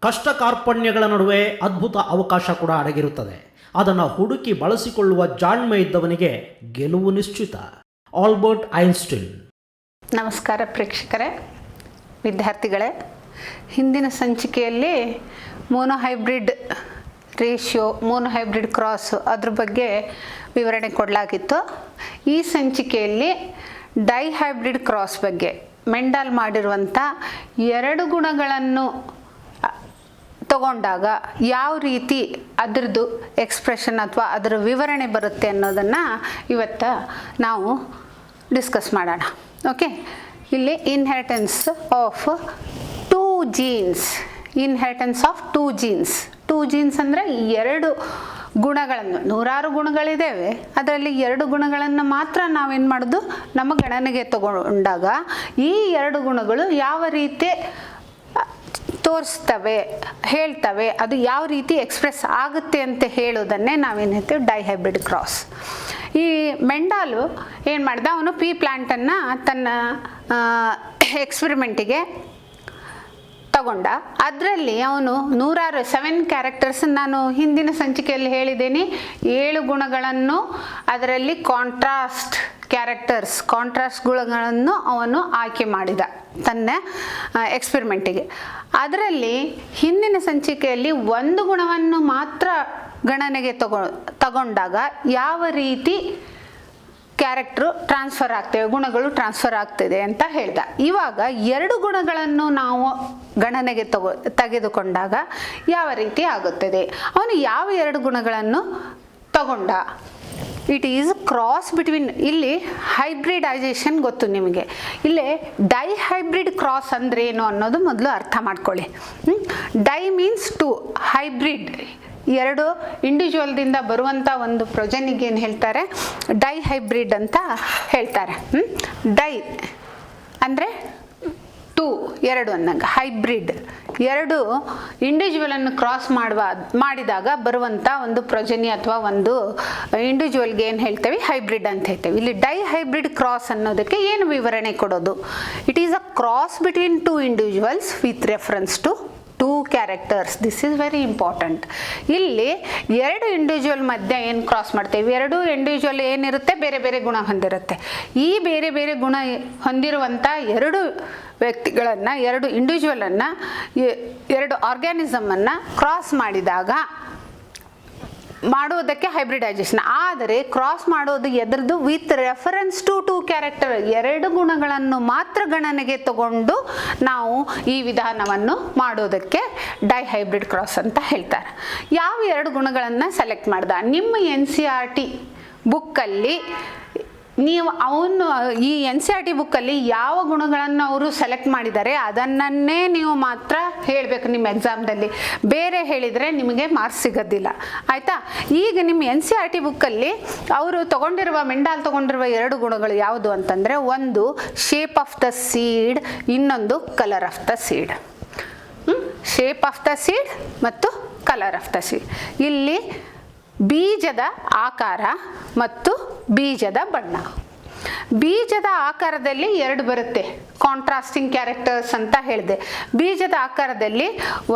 ಕಷ್ಟ ಕಾರ್ಪಣ್ಯಗಳ ನಡುವೆ ಅದ್ಭುತ ಅವಕಾಶ ಕೂಡ ಅಡಗಿರುತ್ತದೆ. ಅದನ್ನು ಹುಡುಕಿ ಬಳಸಿಕೊಳ್ಳುವ ಜಾಣ್ಮೆ ಇದ್ದವನಿಗೆ ಗೆಲುವು ನಿಶ್ಚಿತ. Albert Einstein. ನಮಸ್ಕಾರ ಪ್ರೇಕ್ಷಕರೇ, ವಿದ್ಯಾರ್ಥಿಗಳೇ. ಹಿಂದಿನ ಸಂಚಿಕೆಯಲ್ಲಿ ಮೋನೋಹೈಬ್ರಿಡ್ ರೇಷಿಯೋ, ಮೋನೋಹೈಬ್ರಿಡ್ ಕ್ರಾಸ್ ಅದ್ರ ಬಗ್ಗೆ ವಿವರಣೆ ಕೊಡಲಾಗಿತ್ತು. ಈ ಸಂಚಿಕೆಯಲ್ಲಿ ಡೈಹೈಬ್ರಿಡ್ ಕ್ರಾಸ್ ಬಗ್ಗೆ ಮೆಂಡಲ್ ಮಾಡಿರುವಂಥ 2 ಗುಣಗಳನ್ನು ತಗೊಂಡಾಗ ಯಾವ ರೀತಿ ಅದರದ್ದು ಎಕ್ಸ್ಪ್ರೆಷನ್ ಅಥವಾ ಅದರ ವಿವರಣೆ ಬರುತ್ತೆ ಅನ್ನೋದನ್ನು ಇವತ್ತು ನಾವು ಡಿಸ್ಕಸ್ ಮಾಡೋಣ. ಓಕೆ, ಇಲ್ಲಿ inheritance of 2 jeans. Inheritance of 2 jeans. 2 jeans ಅಂದರೆ 2 ಗುಣಗಳನ್ನು, 100 ಗುಣಗಳಿದ್ದೇವೆ, ಅದರಲ್ಲಿ 2 ಗುಣಗಳನ್ನು ಮಾತ್ರ ನಾವೇನು ಮಾಡೋದು, ನಮ್ಮ ಗಣನೆಗೆ ತಗೊಂಡಾಗ ಈ 2 ಗುಣಗಳು ಯಾವ ರೀತಿ ತೋರಿಸ್ತವೆ, ಹೇಳ್ತವೆ, ಅದು ಯಾವ ರೀತಿ ಎಕ್ಸ್ಪ್ರೆಸ್ ಆಗುತ್ತೆ ಅಂತ ಹೇಳೋದನ್ನೇ ನಾವೇನು ಹೇಳ್ತೀವಿ ಡೈಹೈಬ್ರಿಡ್ ಕ್ರಾಸ್. ಈ ಮೆಂಡಾಲು ಏನು ಮಾಡ್ದ, ಅವನು ಪೀ ಪ್ಲ್ಯಾಂಟನ್ನು ತನ್ನ ಎಕ್ಸ್ಪೆರಿಮೆಂಟಿಗೆ ತಗೊಂಡ. ಅದರಲ್ಲಿ ಅವನು 7 ಕ್ಯಾರೆಕ್ಟರ್ಸ್, ನಾನು ಹಿಂದಿನ ಸಂಚಿಕೆಯಲ್ಲಿ ಹೇಳಿದ್ದೀನಿ, 7 ಗುಣಗಳನ್ನು, ಅದರಲ್ಲಿ ಕಾಂಟ್ರಾಸ್ಟ್ ಗುಣಗಳನ್ನು ಅವನು ಆಯ್ಕೆ ಮಾಡಿದ ತನ್ನ ಎಕ್ಸ್ಪೆರಿಮೆಂಟಿಗೆ. ಅದರಲ್ಲಿ ಹಿಂದಿನ ಸಂಚಿಕೆಯಲ್ಲಿ 1 ಗುಣವನ್ನು ಮಾತ್ರ ಗಣನೆಗೆ ತಗೊಂಡಾಗ ಯಾವ ರೀತಿ ಕ್ಯಾರೆಕ್ಟ್ರು ಟ್ರಾನ್ಸ್ಫರ್ ಆಗ್ತವೆ, ಗುಣಗಳು ಟ್ರಾನ್ಸ್ಫರ್ ಆಗ್ತದೆ ಅಂತ ಹೇಳ್ದ. ಇವಾಗ 2 ಗುಣಗಳನ್ನು ನಾವು ಗಣನೆಗೆ ತೆಗೆದುಕೊಂಡಾಗ ಯಾವ ರೀತಿ ಆಗುತ್ತದೆ, ಅವನು ಯಾವ 2 ಗುಣಗಳನ್ನು ತಗೊಂಡ. ಇಟ್ ಈಸ್ ಕ್ರಾಸ್ ಬಿಟ್ವೀನ್, ಇಲ್ಲಿ ಹೈಬ್ರಿಡೈಸೇಷನ್ ಗೊತ್ತು ನಿಮಗೆ, ಇಲ್ಲೇ ಡೈಹೈಬ್ರಿಡ್ ಕ್ರಾಸ್ ಅಂದ್ರೆ ಏನು ಅನ್ನೋದು ಮೊದಲು ಅರ್ಥ ಮಾಡ್ಕೊಳ್ಳಿ. ಡೈ ಮೀನ್ಸ್ 2, ಹೈಬ್ರಿಡ್ 2 ಇಂಡಿವಿಜುವಲ್ದಿಂದ ಬರುವಂಥ ಒಂದು ಪ್ರೊಜೆನಿಗೆ ಏನು ಹೇಳ್ತಾರೆ, ಡೈಹೈಬ್ರಿಡ್ ಅಂತ ಹೇಳ್ತಾರೆ. ಡೈ ಅಂದರೆ 2 ಅನ್ನಂಗೆ, ಹೈಬ್ರಿಡ್ 2 ಇಂಡಿವಿಜುವಲನ್ನು ಕ್ರಾಸ್ ಮಾಡಿದಾಗ ಬರುವಂಥ ಒಂದು ಪ್ರೊಜೆನಿ ಅಥವಾ ಒಂದು ಇಂಡಿವಿಜುವಲ್ಗೆ ಏನು ಹೇಳ್ತೇವೆ, ಹೈಬ್ರಿಡ್ ಅಂತ ಹೇಳ್ತೇವೆ. ಇಲ್ಲಿ ಡೈಹೈಬ್ರಿಡ್ ಕ್ರಾಸ್ ಅನ್ನೋದಕ್ಕೆ ಏನು ವಿವರಣೆ ಕೊಡೋದು, it is a cross between 2 individuals with reference to 2 characters. This is very important. ಇಲ್ಲಿ 2 ಇಂಡಿವಿಜುವಲ್ ಮಧ್ಯೆ ಏನು ಕ್ರಾಸ್ ಮಾಡ್ತೇವೆ, 2 ಇಂಡಿವಿಜುವಲ್ ಏನಿರುತ್ತೆ, ಬೇರೆ ಬೇರೆ ಗುಣ ಹೊಂದಿರುತ್ತೆ. ಈ ಬೇರೆ ಬೇರೆ ಗುಣ ಹೊಂದಿರುವಂಥ 2 ವ್ಯಕ್ತಿಗಳನ್ನು, 2 ಇಂಡಿವಿಜುವಲನ್ನು, 2 ಆರ್ಗ್ಯಾನಿಸಮನ್ನು ಕ್ರಾಸ್ ಮಾಡೋದಕ್ಕೆ ಹೈಬ್ರಿಡೈಸೇಷನ್. ಆದರೆ ಕ್ರಾಸ್ ಮಾಡೋದು ಎದ್ರದ್ದು, ವಿತ್ ರೆಫರೆನ್ಸ್ ಟು 2 ಕ್ಯಾರೆಕ್ಟರ್, 2 ಗುಣಗಳನ್ನು ಮಾತ್ರ ಗಣನೆಗೆ ತಗೊಂಡು ನಾವು ಈ ವಿಧಾನವನ್ನು ಮಾಡೋದಕ್ಕೆ ಡೈಹೈಬ್ರಿಡ್ ಕ್ರಾಸ್ ಅಂತ ಹೇಳ್ತಾರೆ. ಯಾವ 2 ಗುಣಗಳನ್ನು ಸೆಲೆಕ್ಟ್ ಮಾಡ್ದ, ನಿಮ್ಮ NCERT ಬುಕ್ಕಲ್ಲಿ ನೀವು ಈ NCERT ಬುಕ್ಕಲ್ಲಿ ಯಾವ ಗುಣಗಳನ್ನು ಅವರು ಸೆಲೆಕ್ಟ್ ಮಾಡಿದ್ದಾರೆ ಅದನ್ನೇ ನೀವು ಮಾತ್ರ ಹೇಳಬೇಕು ನಿಮ್ಮ ಎಕ್ಸಾಮ್ದಲ್ಲಿ. ಬೇರೆ ಹೇಳಿದರೆ ನಿಮಗೆ ಮಾರ್ಕ್ಸ್ ಸಿಗೋದಿಲ್ಲ, ಆಯಿತಾ. ಈಗ ನಿಮ್ಮ NCERT ಬುಕ್ಕಲ್ಲಿ ಅವರು ಮೆಂಡಾಲ್ ತಗೊಂಡಿರುವ 2 ಗುಣಗಳು ಯಾವುದು ಅಂತಂದರೆ, ಒಂದು ಶೇಪ್ ಆಫ್ ದ ಸೀಡ್, ಇನ್ನೊಂದು colour of the seed. Shape of the seed ಮತ್ತು ಕಲರ್ ಆಫ್ ದ ಸೀಡ್. ಇಲ್ಲಿ ಬೀಜದ ಆಕಾರ ಮತ್ತು ಬೀಜದ ಬಣ್ಣ. ಬೀಜದ ಆಕಾರದಲ್ಲಿ 2 ಬರುತ್ತೆ, ಕಾಂಟ್ರಾಸ್ಟಿಂಗ್ ಕ್ಯಾರೆಕ್ಟರ್ಸ್ ಅಂತ ಹೇಳಿದೆ. ಬೀಜದ ಆಕಾರದಲ್ಲಿ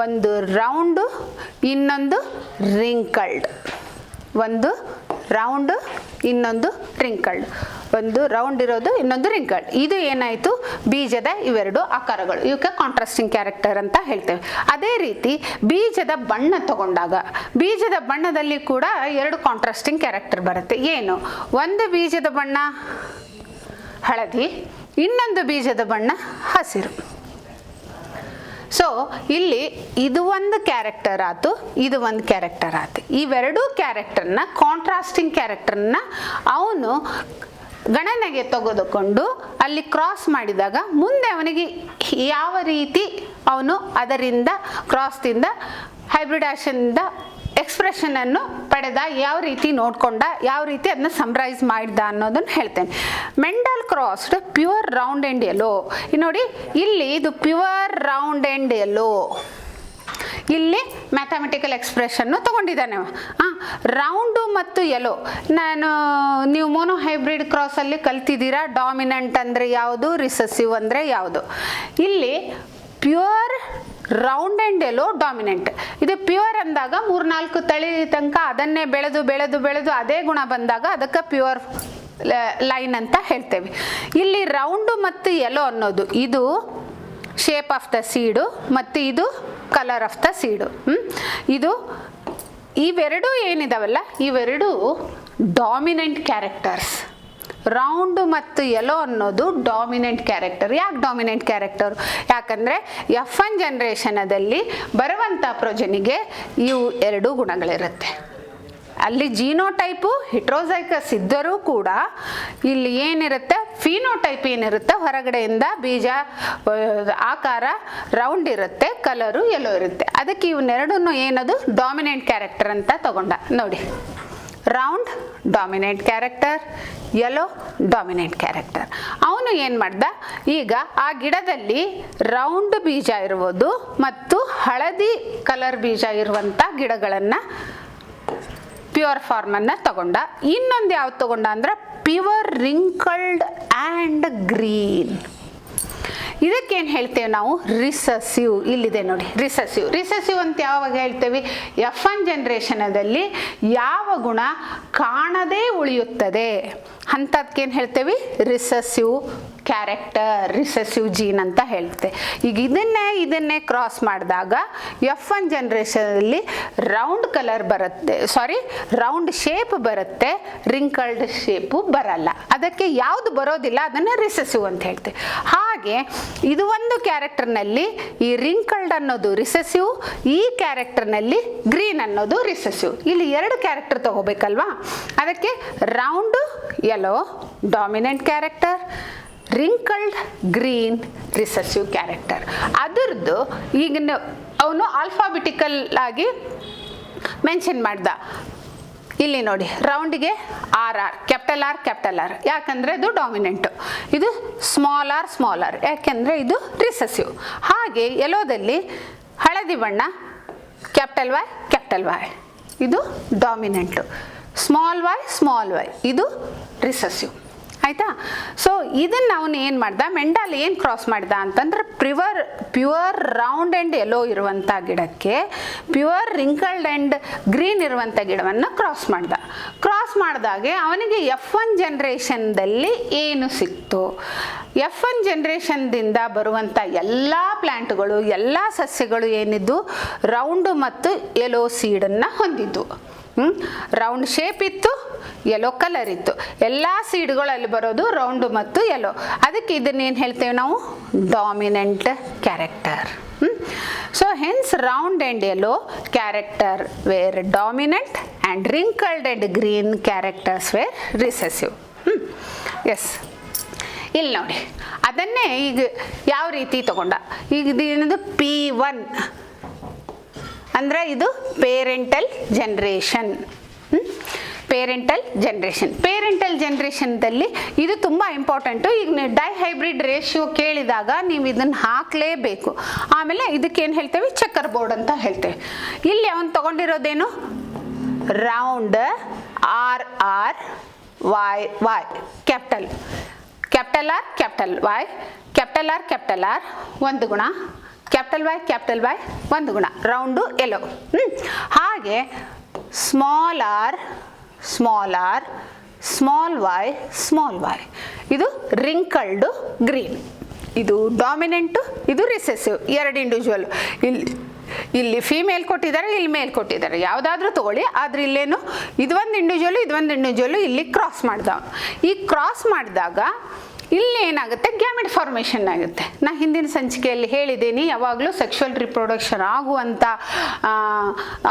ಒಂದು ರೌಂಡು, ಇನ್ನೊಂದು ರಿಂಕಲ್ಡ್. ಒಂದು ರೌಂಡು, ಇನ್ನೊಂದು ರಿಂಕಲ್ಡ್. ಒಂದು ರೌಂಡ್ ಇರೋದು, ಇನ್ನೊಂದು ರಿಂಕಲ್ಡ್. ಇದು ಏನಾಯಿತು, ಬೀಜದ ಇವೆರಡು ಆಕಾರಗಳು, ಇವಕ್ಕೆ ಕಾಂಟ್ರಾಸ್ಟಿಂಗ್ ಕ್ಯಾರೆಕ್ಟರ್ ಅಂತ ಹೇಳ್ತೇವೆ. ಅದೇ ರೀತಿ ಬೀಜದ ಬಣ್ಣ ತಗೊಂಡಾಗ ಬೀಜದ ಬಣ್ಣದಲ್ಲಿ ಕೂಡ 2 ಕಾಂಟ್ರಾಸ್ಟಿಂಗ್ ಕ್ಯಾರೆಕ್ಟರ್ ಬರುತ್ತೆ. ಏನು, ಒಂದು ಬೀಜದ ಬಣ್ಣ ಹಳದಿ, ಇನ್ನೊಂದು ಬೀಜದ ಬಣ್ಣ ಹಸಿರು. ಸೊ ಇಲ್ಲಿ ಇದು ಒಂದು ಕ್ಯಾರೆಕ್ಟರ್ ಆಯ್ತು, ಇದು ಒಂದು ಕ್ಯಾರೆಕ್ಟರ್ ಆಯ್ತು. ಇವೆರಡೂ ಕ್ಯಾರೆಕ್ಟರ್ನ, ಕಾಂಟ್ರಾಸ್ಟಿಂಗ್ ಕ್ಯಾರೆಕ್ಟರ್ನ ಅವನು ಗಣನೆಗೆ ತೆಗೆದುಕೊಂಡು ಅಲ್ಲಿ ಕ್ರಾಸ್ ಮಾಡಿದಾಗ ಮುಂದೆ ಅವನಿಗೆ ಯಾವ ರೀತಿ ಅವನು ಅದರಿಂದ ಕ್ರಾಸ್ದಿಂದ ಹೈಬ್ರಿಡೇಷನ್ನಿಂದ ಎಕ್ಸ್ಪ್ರೆಷನನ್ನು ಪಡೆದ, ಯಾವ ರೀತಿ ನೋಡ್ಕೊಂಡ, ಯಾವ ರೀತಿ ಅದನ್ನ ಸಮರೈಸ್ ಮಾಡಿದ ಅನ್ನೋದನ್ನು ಹೇಳ್ತೇನೆ. Mendel crossed pure round and yellow. ನೋಡಿ ಇಲ್ಲಿ ಇದು ಪ್ಯೂರ್ ರೌಂಡ್ ಆ್ಯಂಡ್ ಯೆಲ್ಲೋ, ಇಲ್ಲಿ ಮ್ಯಾಥಮೆಟಿಕಲ್ ಎಕ್ಸ್ಪ್ರೆಷನ್ನು ತೊಗೊಂಡಿದ್ದಾನೆ. ರೌಂಡು ಮತ್ತು ಯೆಲ್ಲೋ ನೀವು ಮೋನೋ ಹೈಬ್ರಿಡ್ ಕ್ರಾಸಲ್ಲಿ ಕಲ್ತಿದ್ದೀರಾ. ಡಾಮಿನೆಂಟ್ ಅಂದರೆ ಯಾವುದು, ರಿಸೆಸಿವ್ ಅಂದರೆ ಯಾವುದು. ಇಲ್ಲಿ pure round and yellow dominant. ಇದು ಪ್ಯೂರ್ ಅಂದಾಗ 3-4 ತಳಿ ತನಕ ಅದನ್ನೇ ಬೆಳೆದು ಬೆಳೆದು ಬೆಳೆದು ಅದೇ ಗುಣ ಬಂದಾಗ ಅದಕ್ಕೆ ಪ್ಯೂರ್ ಲೈನ್ ಅಂತ ಹೇಳ್ತೇವೆ. ಇಲ್ಲಿ ರೌಂಡು ಮತ್ತು ಎಲ್ಲೋ ಅನ್ನೋದು ಇದು ಶೇಪ್ ಆಫ್ ದ ಸೀಡು ಮತ್ತು ಇದು ಕಲರ್ ಆಫ್ ದ ಸೀಡು. ಇದು ಇವೆರಡೂ ಏನಿದಾವಲ್ಲ ಇವೆರಡೂ ಡಾಮಿನೆಂಟ್ ಕ್ಯಾರೆಕ್ಟರ್ಸ್. ರೌಂಡು ಮತ್ತು ಎಲ್ಲೋ ಅನ್ನೋದು ಡಾಮಿನೆಂಟ್ ಕ್ಯಾರೆಕ್ಟರ್. ಯಾಕೆ ಡಾಮಿನೆಂಟ್ ಕ್ಯಾರೆಕ್ಟರ್? ಯಾಕಂದರೆ F1 ಜನ್ರೇಷನದಲ್ಲಿ ಬರುವಂಥ ಪ್ರೊಜನಿಗೆ ಇವು ಎರಡೂ ಗುಣಗಳಿರುತ್ತೆ. ಅಲ್ಲಿ ಜೀನೋಟೈಪು ಹಿಟ್ರೋಸೈಕಸ್ ಇದ್ದರೂ ಕೂಡ ಇಲ್ಲಿ ಏನಿರುತ್ತೆ ಫಿನೋಟೈಪ್ ಏನಿರುತ್ತೆ ಹೊರಗಡೆಯಿಂದ ಬೀಜ ಆಕಾರ ರೌಂಡ್ ಇರುತ್ತೆ, ಕಲರು ಎಲ್ಲೋ ಇರುತ್ತೆ. ಅದಕ್ಕೆ ಇವನ್ನೆರಡನ್ನು ಏನದು ಡಾಮಿನೆಂಟ್ ಕ್ಯಾರೆಕ್ಟರ್ ಅಂತ ತಗೊಂಡ. ನೋಡಿ, round dominant character, yellow dominant character. ಅವನು ಏನು ಮಾಡ್ದ, ಈಗ ಆ ಗಿಡದಲ್ಲಿ ರೌಂಡ್ ಬೀಜ ಇರುವುದು ಮತ್ತು ಹಳದಿ ಕಲರ್ ಬೀಜ ಇರುವಂಥ ಗಿಡಗಳನ್ನು ಪ್ಯೂರ್ ಫಾರ್ಮನ್ನು ತಗೊಂಡ. ಇನ್ನೊಂದು ಯಾವ್ದು ತಗೊಂಡ ಅಂದ್ರೆ ಪ್ಯೂರ್ ರಿಂಕಲ್ಡ್ ಆ್ಯಂಡ್ ಗ್ರೀನ್. ಇದಕ್ಕೇನು ಹೇಳ್ತೇವೆ ನಾವು? ರಿಸೆಸಿವ್. ಇಲ್ಲಿದೆ ನೋಡಿ, ರಿಸೆಸಿವ್. ರಿಸೆಸಿವ್ ಅಂತ ಯಾವಾಗ ಹೇಳ್ತೇವೆ? F1 ಜನ್ರೇಷನದಲ್ಲಿ ಯಾವ ಗುಣ ಕಾಣದೇ ಉಳಿಯುತ್ತದೆ ಅಂಥದ್ಕೇನು ಹೇಳ್ತೇವೆ? ರಿಸೆಸಿವ್ ಕ್ಯಾರೆಕ್ಟರ್, ರಿಸೆಸಿವ್ ಜೀನ್ ಅಂತ ಹೇಳ್ತೆ. ಈಗ ಇದನ್ನೇ ಕ್ರಾಸ್ ಮಾಡಿದಾಗ F1 ಜನ್ರೇಷನಲ್ಲಿ ರೌಂಡ್ ಕಲರ್ ಬರುತ್ತೆ, ರೌಂಡ್ ಶೇಪ್ ಬರುತ್ತೆ, ರಿಂಕಲ್ಡ್ ಶೇಪು ಬರಲ್ಲ. ಅದಕ್ಕೆ ಯಾವುದು ಬರೋದಿಲ್ಲ ಅದನ್ನು ರಿಸೆಸಿವ್ ಅಂತ ಹೇಳ್ತೇವೆ. ಹಾಗೆ ಇದು ಒಂದು ಕ್ಯಾರೆಕ್ಟರ್ನಲ್ಲಿ ಈ ರಿಂಕಲ್ಡ್ ಅನ್ನೋದು ರಿಸೆಸಿವ್, ಈ ಕ್ಯಾರೆಕ್ಟರ್ನಲ್ಲಿ ಗ್ರೀನ್ ಅನ್ನೋದು ರಿಸೆಸಿವ್. ಇಲ್ಲಿ ಎರಡು ಕ್ಯಾರೆಕ್ಟರ್ ತಗೋಬೇಕಲ್ವಾ? ಅದಕ್ಕೆ round yellow dominant character, wrinkled green recessive character. ಅದರದ್ದು ಈಗ ಅವನು ಆಲ್ಫಾಬೆಟಿಕಲ್ ಆಗಿ ಮೆನ್ಷನ್ ಮಾಡ್ದ. ಇಲ್ಲಿ ನೋಡಿ, ರೌಂಡಿಗೆ RR, ಕ್ಯಾಪಿಟಲ್ R, ಯಾಕಂದರೆ ಇದು ಡಾಮಿನೆಂಟು. ಇದು ಸ್ಮಾಲ್ r ಯಾಕೆಂದರೆ ಇದು ರಿಸೆಸಿವ್. ಹಾಗೆ ಯೆಲ್ಲೋದಲ್ಲಿ ಹಳದಿ ಬಣ್ಣ ಕ್ಯಾಪಿಟಲ್ Y, ಇದು ಡಾಮಿನೆಂಟು. ಸ್ಮಾಲ್ y ಇದು ರಿಸೆಸಿವ್. ಆಯಿತಾ? ಸೊ ಇದನ್ನು ಅವನು ಏನು ಮಾಡ್ದ, ಮೆಂಡಲ್ ಏನು ಕ್ರಾಸ್ ಮಾಡ್ದ ಅಂತಂದ್ರೆ ಪ್ಯೂರ್ ರೌಂಡ್ ಆ್ಯಂಡ್ ಯೆಲ್ಲೋ ಇರುವಂಥ ಗಿಡಕ್ಕೆ ಪ್ಯೂರ್ ರಿಂಕಲ್ಡ್ ಆ್ಯಂಡ್ ಗ್ರೀನ್ ಇರುವಂಥ ಗಿಡವನ್ನು ಕ್ರಾಸ್ ಮಾಡ್ದ. ಕ್ರಾಸ್ ಮಾಡಿದಾಗೆ ಅವನಿಗೆ F1 ಜನ್ರೇಷನ್ದಲ್ಲಿ ಏನು ಸಿಕ್ತು? F1 ಜನ್ರೇಷನ್ದಿಂದ ಬರುವಂಥ ಎಲ್ಲ ಪ್ಲ್ಯಾಂಟ್ಗಳು, ಎಲ್ಲ ಸಸ್ಯಗಳು ಏನಿದ್ದು ರೌಂಡು ಮತ್ತು ಯೆಲ್ಲೋ ಸೀಡನ್ನು ಹೊಂದಿದ್ದು. ರೌಂಡ್ ಶೇಪ್ ಇತ್ತು, ಯೆಲ್ಲೋ ಕಲರ್ ಇತ್ತು. ಎಲ್ಲ ಸೀಡ್ಗಳಲ್ಲಿ ಬರೋದು ರೌಂಡು ಮತ್ತು ಯೆಲ್ಲೋ. ಅದಕ್ಕೆ ಇದನ್ನೇನು ಹೇಳ್ತೇವೆ ನಾವು? Dominant character. So hence round and yellow character were dominant and wrinkled and green characters were recessive. Yes, ಇಲ್ಲಿ ನೋಡಿ, ಅದನ್ನೇ ಈಗ ಯಾವ ರೀತಿ ತಗೊಂಡ. ಈಗ ಇದೇನದು P1 ಅಂದರೆ ಇದು ಪೇರೆಂಟಲ್ ಜನ್ರೇಷನ್. ಪೇರೆಂಟಲ್ ಜನ್ರೇಷನ್ದಲ್ಲಿ ಇದು ತುಂಬ ಇಂಪಾರ್ಟೆಂಟು. ಈಗ ನೀವು ಡೈಹೈಬ್ರಿಡ್ ರೇಷಿಯೋ ಕೇಳಿದಾಗ ನೀವು ಇದನ್ನು ಹಾಕಲೇಬೇಕು. ಆಮೇಲೆ ಇದಕ್ಕೇನು ಹೇಳ್ತೇವೆ? ಚೆಕ್ಕರ್ ಬೋರ್ಡ್ ಅಂತ ಹೇಳ್ತೇವೆ. ಇಲ್ಲಿ ಅವನು ತಗೊಂಡಿರೋದೇನು? Round RR Y, capital R, capital R ಒಂದು ಗುಣ, ಕ್ಯಾಪಿಟಲ್ Y ಒಂದು ಗುಣ, ರೌಂಡು ಯೆಲ್ಲೋ. ಹಾಗೆ ಸ್ಮಾಲ್ r, ಸ್ಮಾಲ್ y ಇದು ರಿಂಕಲ್ಡು ಗ್ರೀನ್. ಇದು ಡಾಮಿನೆಂಟು, ಇದು ರಿಸೆಸಿವ್. ಎರಡು ಇಂಡಿವಿಜುವಲ್. ಇಲ್ಲಿ ಫೀಮೇಲ್ ಕೊಟ್ಟಿದ್ದಾರೆ, ಇಲ್ಲಿ ಮೇಲ್ ಕೊಟ್ಟಿದ್ದಾರೆ, ಯಾವುದಾದ್ರೂ ತಗೊಳ್ಳಿ. ಆದರೆ ಇಲ್ಲೇನು ಇದೊಂದು ಇಂಡಿವಿಜುವಲು ಇಲ್ಲಿ ಕ್ರಾಸ್ ಮಾಡ್ದ. ಈ ಕ್ರಾಸ್ ಮಾಡಿದಾಗ ಇಲ್ಲಿ ಏನಾಗುತ್ತೆ? ಗ್ಯಾಮೆಟ್ ಫಾರ್ಮೇಷನ್ ಆಗುತ್ತೆ. ನಾ ಹಿಂದಿನ ಸಂಚಿಕೆಯಲ್ಲಿ ಹೇಳಿದ್ದೀನಿ, ಯಾವಾಗಲೂ ಸೆಕ್ಷುವಲ್ ರಿಪ್ರೊಡಕ್ಷನ್ ಆಗುವಂಥ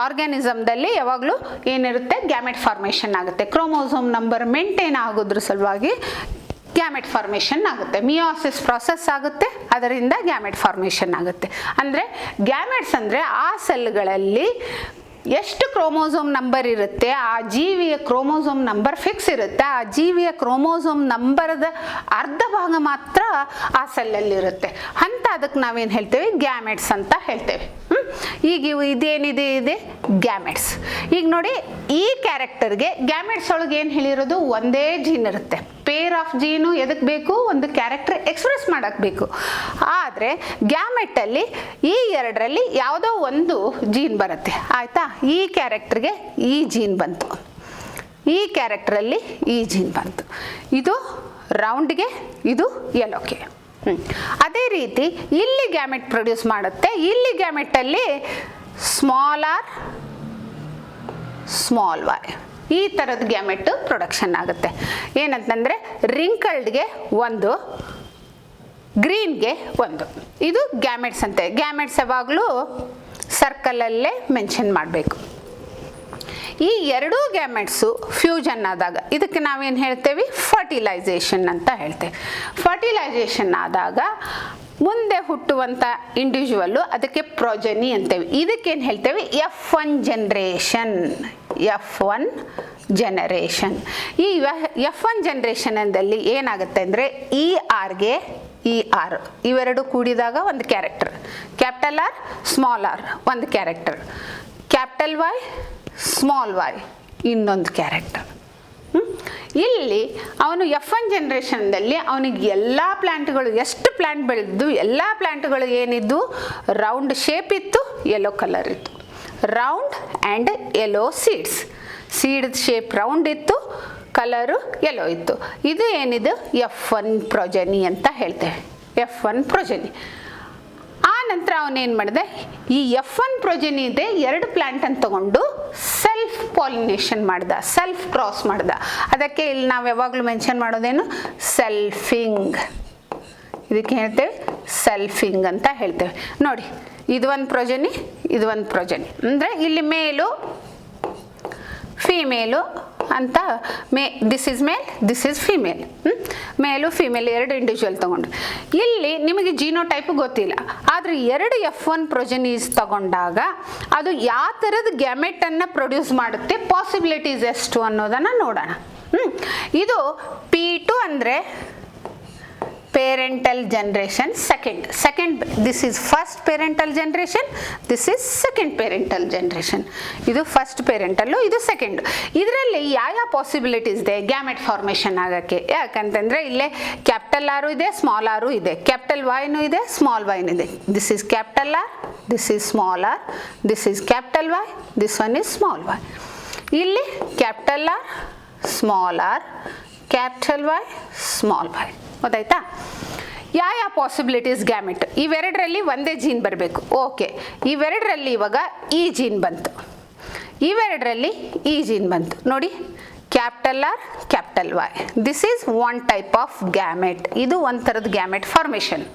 ಆರ್ಗ್ಯಾನಿಸಮ್ದಲ್ಲಿ ಯಾವಾಗಲೂ ಏನಿರುತ್ತೆ? ಗ್ಯಾಮೆಟ್ ಫಾರ್ಮೇಷನ್ ಆಗುತ್ತೆ. ಕ್ರೋಮೋಸೋಮ್ ನಂಬರ್ ಮೇಂಟೈನ್ ಆಗೋದ್ರ ಸಲುವಾಗಿ ಗ್ಯಾಮೆಟ್ ಫಾರ್ಮೇಷನ್ ಆಗುತ್ತೆ. ಮಿಯೋಸಿಸ್ ಪ್ರಾಸೆಸ್ ಆಗುತ್ತೆ, ಅದರಿಂದ ಗ್ಯಾಮೆಟ್ ಫಾರ್ಮೇಷನ್ ಆಗುತ್ತೆ. ಅಂದರೆ ಗ್ಯಾಮೆಟ್ಸ್ ಅಂದರೆ ಆ ಸೆಲ್ಗಳಲ್ಲಿ ಎಷ್ಟು ಕ್ರೋಮೋಸೋಮ್ ನಂಬರ್ ಇರುತ್ತೆ, ಆ ಜೀವಿಯ ಕ್ರೋಮೋಸೋಮ್ ನಂಬರ್ ಫಿಕ್ಸ್ ಇರುತ್ತೆ. ಆ ಜೀವಿಯ ಕ್ರೋಮೋಸೋಮ್ ನಂಬರ್ದ ಅರ್ಧ ಭಾಗ ಮಾತ್ರ ಆ ಸೆಲ್ಲಲ್ಲಿರುತ್ತೆ ಅಂತ. ಅದಕ್ಕೆ ನಾವೇನು ಹೇಳ್ತೇವೆ? ಗ್ಯಾಮೆಟ್ಸ್ ಅಂತ ಹೇಳ್ತೇವೆ. ಈಗ ಇದೇನಿದೆ? ಇದೆ ಗ್ಯಾಮೆಟ್ಸ್. ಈಗ ನೋಡಿ, ಈ ಕ್ಯಾರೆಕ್ಟರ್ಗೆ ಗ್ಯಾಮೆಟ್ಸ್ ಒಳಗೆ ಏನು ಹೇಳಿರೋದು ಒಂದೇ ಜೀನ್ ಇರುತ್ತೆ. ಪೇರ್ ಆಫ್ ಜೀನು ಎದಕ್ಕೆ ಬೇಕು? ಒಂದು ಕ್ಯಾರೆಕ್ಟರ್ ಎಕ್ಸ್ಪ್ರೆಸ್ ಮಾಡಕ್ಕೆ ಬೇಕು. ಆದರೆ ಗ್ಯಾಮೆಟಲ್ಲಿ ಈ ಎರಡರಲ್ಲಿ ಯಾವುದೋ ಒಂದು ಜೀನ್ ಬರುತ್ತೆ, ಆಯಿತಾ? ಈ ಕ್ಯಾರೆಕ್ಟರ್ಗೆ ಈ ಜೀನ್ ಬಂತು, ಈ ಕ್ಯಾರೆಕ್ಟರಲ್ಲಿ ಈ ಜೀನ್ ಬಂತು. ಇದು ರೌಂಡ್ಗೆ, ಇದು ಯೆಲ್ಲೋಗೆ. ಅದೇ ರೀತಿ ಇಲ್ಲಿ ಗ್ಯಾಮೆಟ್ ಪ್ರೊಡ್ಯೂಸ್ ಮಾಡುತ್ತೆ. ಇಲ್ಲಿ ಗ್ಯಾಮೆಟಲ್ಲಿ ಸ್ಮಾಲ್ ಆರ್ ಸ್ಮಾಲ್ ವೈ ಈ ಥರದ ಗ್ಯಾಮೆಟ್ ಪ್ರೊಡಕ್ಷನ್ ಆಗುತ್ತೆ. ಏನಂತಂದರೆ ರಿಂಕಲ್ಡ್ಗೆ ಒಂದು, ಗ್ರೀನ್ಗೆ ಒಂದು. ಇದು ಗ್ಯಾಮೆಟ್ಸ್ ಅಂತೆ. ಗ್ಯಾಮೆಟ್ಸ್ ಯಾವಾಗಲೂ ಸರ್ಕಲಲ್ಲೇ ಮೆನ್ಷನ್ ಮಾಡಬೇಕು. ಈ ಎರಡೂ ಗ್ಯಾಮೆಟ್ಸು ಫ್ಯೂಷನ್ ಆದಾಗ ಇದಕ್ಕೆ ನಾವೇನು ಹೇಳ್ತೇವೆ? ಫರ್ಟಿಲೈಸೇಷನ್ ಅಂತ ಹೇಳ್ತೇವೆ. ಫರ್ಟಿಲೈಸೇಷನ್ ಆದಾಗ ಮುಂದೆ ಹುಟ್ಟುವಂಥ ಇಂಡಿವಿಜುವಲ್ಲು ಅದಕ್ಕೆ ಪ್ರೊಜೆನಿ ಅಂತೇವೆ. ಇದಕ್ಕೇನು ಹೇಳ್ತೇವೆ? F1 generation. F1 generation. ಈ F1 ಜನರೇಷನಲ್ಲಿ ಏನಾಗುತ್ತೆ ಅಂದರೆ ಈ ಆರ್ಗೆ ಈ ಆರ್ ಇವೆರಡು ಕೂಡಿದಾಗ ಒಂದು character, capital R small R ಒಂದು character, capital Y small Y ಇನ್ನೊಂದು ಕ್ಯಾರೆಕ್ಟರ್. ಇಲ್ಲಿ ಅವನು F1 ಜನರೇಷನ್ದಲ್ಲಿ ಅವನಿಗೆ ಎಲ್ಲ ಪ್ಲ್ಯಾಂಟ್ಗಳು, ಎಷ್ಟು ಪ್ಲ್ಯಾಂಟ್ ಬೆಳೆದಿದ್ದು ಎಲ್ಲ ಪ್ಲ್ಯಾಂಟ್ಗಳು ಏನಿದ್ದು ರೌಂಡ್ ಶೇಪ್ ಇತ್ತು, ಯೆಲ್ಲೋ ಕಲರ್ ಇತ್ತು. Round and yellow seeds. Seed shape round ಇತ್ತು, ಕಲರು ಯೆಲ್ಲೋ ಇತ್ತು. ಇದು ಏನಿದು? F1 ಪ್ರೊಜೆನಿ ಅಂತ ಹೇಳ್ತೇವೆ. F1 ಪ್ರೊಜೆನಿ. ಆ ನಂತರ ಅವನೇನು ಮಾಡಿದೆ? ಈ F1 ಪ್ರೊಜೆನಿ ಇದೆ ಎರಡು ಪ್ಲ್ಯಾಂಟನ್ನು ತಗೊಂಡು ಸೆಲ್ಫ್ ಪಾಲಿನೇಷನ್ ಮಾಡ್ದ, ಸೆಲ್ಫ್ ಕ್ರಾಸ್ ಮಾಡ್ದ. ಅದಕ್ಕೆ ಇಲ್ಲಿ ನಾವು ಯಾವಾಗಲೂ ಮೆನ್ಷನ್ ಮಾಡೋದೇನು? ಸೆಲ್ಫಿಂಗ್. ಇದಕ್ಕೆ ಹೇಳ್ತೇವೆ ಸೆಲ್ಫಿಂಗ್ ಅಂತ ಹೇಳ್ತೇವೆ. ನೋಡಿ, ಇದು ಒಂದು ಪ್ರೊಜೆನಿ, ಇದು ಒಂದು ಪ್ರೊಜೆನಿ. ಅಂದರೆ ಇಲ್ಲಿ ಮೇಲು ಫೀಮೇಲು ಅಂತ this is male, this is female. ಮೇಲು ಫೀಮೇಲ್ ಎರಡು ಇಂಡಿವಿಜುವಲ್ ತಗೊಂಡು ಇಲ್ಲಿ ನಿಮಗೆ ಜೀನೋಟೈಪ್ ಗೊತ್ತಿಲ್ಲ, ಆದರೆ ಎರಡು F1 ಪ್ರೊಜೆನೀಸ್ ತಗೊಂಡಾಗ ಅದು ಯಾವ ಥರದ ಗ್ಯಾಮೆಟನ್ನು ಪ್ರೊಡ್ಯೂಸ್ ಮಾಡುತ್ತೆ, ಪಾಸಿಬಿಲಿಟೀಸ್ ಎಷ್ಟು ಅನ್ನೋದನ್ನು ನೋಡೋಣ. ಇದು P2 ಅಂದರೆ parental generation second. This is first parental generation, this is second parental generation. ಇದು ಫಸ್ಟ್ ಪೇರೆಂಟಲ್ಲು, ಇದು ಸೆಕೆಂಡ್. ಇದರಲ್ಲಿ ಯಾವ ಪಾಸಿಬಿಲಿಟೀಸ್ ಇದೆ ಗ್ಯಾಮೆಟ್ ಫಾರ್ಮೇಷನ್ ಆಗೋಕ್ಕೆ? ಯಾಕಂತಂದರೆ ಇಲ್ಲೇ ಕ್ಯಾಪಿಟಲ್ ಆರು ಇದೆ, ಸ್ಮಾಲ್ ಆರು ಇದೆ, ಕ್ಯಾಪಿಟಲ್ ವೈನೂ ಇದೆ, ಸ್ಮಾಲ್ ವೈನೂ ಇದೆ. This is capital R, this is small R, this is capital Y, this one is small Y. ಇಲ್ಲಿ capital R small R, capital Y small Y. ಗೊತ್ತಾಯ್ತಾ? ಯಾವ ಪಾಸಿಬಿಲಿಟೀಸ್ ಗ್ಯಾಮೆಟ್? ಇವೆರಡರಲ್ಲಿ ಒಂದೇ ಜೀನ್ ಬರಬೇಕು. ಓಕೆ, ಇವೆರಡರಲ್ಲಿ ಇವಾಗ ಈ ಜೀನ್ ಬಂತು, ಇವೆರಡರಲ್ಲಿ ಈ ಜೀನ್ ಬಂತು. ನೋಡಿ, capital R capital Y. This is one type of gamete. ಇದು ಒಂದು ಥರದ ಗ್ಯಾಮೆಟ್ ಫಾರ್ಮೇಷನ್.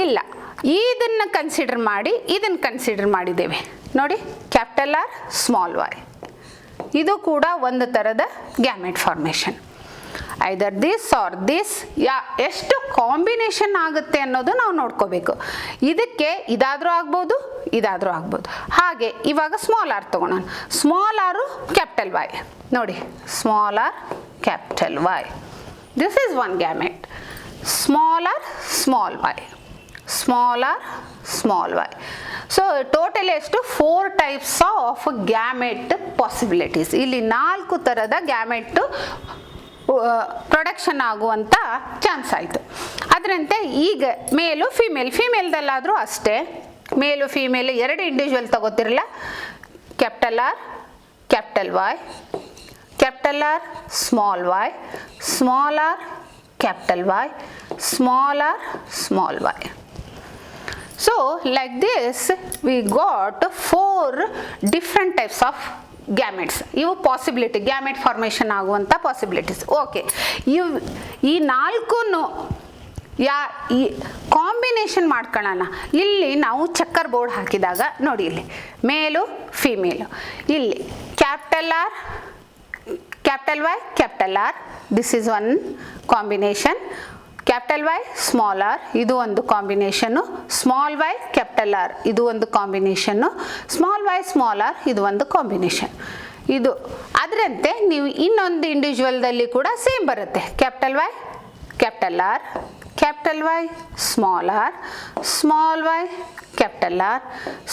ಇಲ್ಲ, ಇದನ್ನು ಕನ್ಸಿಡರ್ ಮಾಡಿ ಇದನ್ನು ಕನ್ಸಿಡರ್ ಮಾಡಿದ್ದೇವೆ. ನೋಡಿ, ಕ್ಯಾಪಿಟಲ್ ಆರ್ ಸ್ಮಾಲ್ ವೈ. ಇದು ಕೂಡ ಒಂದು ಥರದ gamete formation. Either this or this. ಎಷ್ಟು ಕಾಂಬಿನೇಷನ್ ಆಗುತ್ತೆ ಅನ್ನೋದು ನಾವು ನೋಡ್ಕೋಬೇಕು. ಇದಕ್ಕೆ ಇದಾದರೂ ಆಗ್ಬೋದು, ಇದಾದರೂ ಆಗ್ಬೋದು. ಹಾಗೆ ಇವಾಗ ಸ್ಮಾಲ್ ಆರ್ ತಗೊಳ್ಳೋಣ. Small R capital Y. ನೋಡಿ, small R capital Y. This is one gamete. Small R small Y, small R small Y. So total ಎಷ್ಟು? 4 ಟೈಪ್ಸ್ ಆಫ್ ಗ್ಯಾಮೆಟ್ ಪಾಸಿಬಿಲಿಟೀಸ್. ಇಲ್ಲಿ 4 ಥರದ ಗ್ಯಾಮೆಟ್ ಪ್ರೊಡಕ್ಷನ್ ಆಗುವಂಥ ಚಾನ್ಸ್ ಆಯಿತು. ಅದರಂತೆ ಈಗ ಮೇಲು ಫೀಮೇಲ್ದಲ್ಲಾದರೂ ಅಷ್ಟೇ. ಮೇಲು ಫೀಮೇಲ್ ಎರಡು ಇಂಡಿವಿಜುವಲ್ ತಗೋತಿರಲ್ಲ. Capital R capital Y, capital R small Y, small R capital Y, small R small Y. So like this we got 4 different types of gametes. ಇವು possibility, gamete formation ಆಗುವಂಥ possibilities. Okay, ಈ 4 ಈ combination ಮಾಡ್ಕೊಳ್ಳೋಣ. ಇಲ್ಲಿ ನಾವು ಚಕ್ಕರ್ board ಹಾಕಿದಾಗ ನೋಡಿ, ಇಲ್ಲಿ ಮೇಲು ಫೀಮೇಲು, ಇಲ್ಲಿ capital R capital Y capital R, this is one combination. Capital Y small R, ಇದು ಒಂದು combination. Small Y capital R, ಇದು ಒಂದು combination. Small Y small R, ಇದು ಒಂದು ಕಾಂಬಿನೇಷನ್. ಇದು ಅದರಂತೆ ನೀವು ಇನ್ನೊಂದು ಇಂಡಿವಿಜುವಲ್ದಲ್ಲಿ ಕೂಡ ಸೇಮ್ ಬರುತ್ತೆ. Capital Y capital R, capital Y small R, small Y capital R,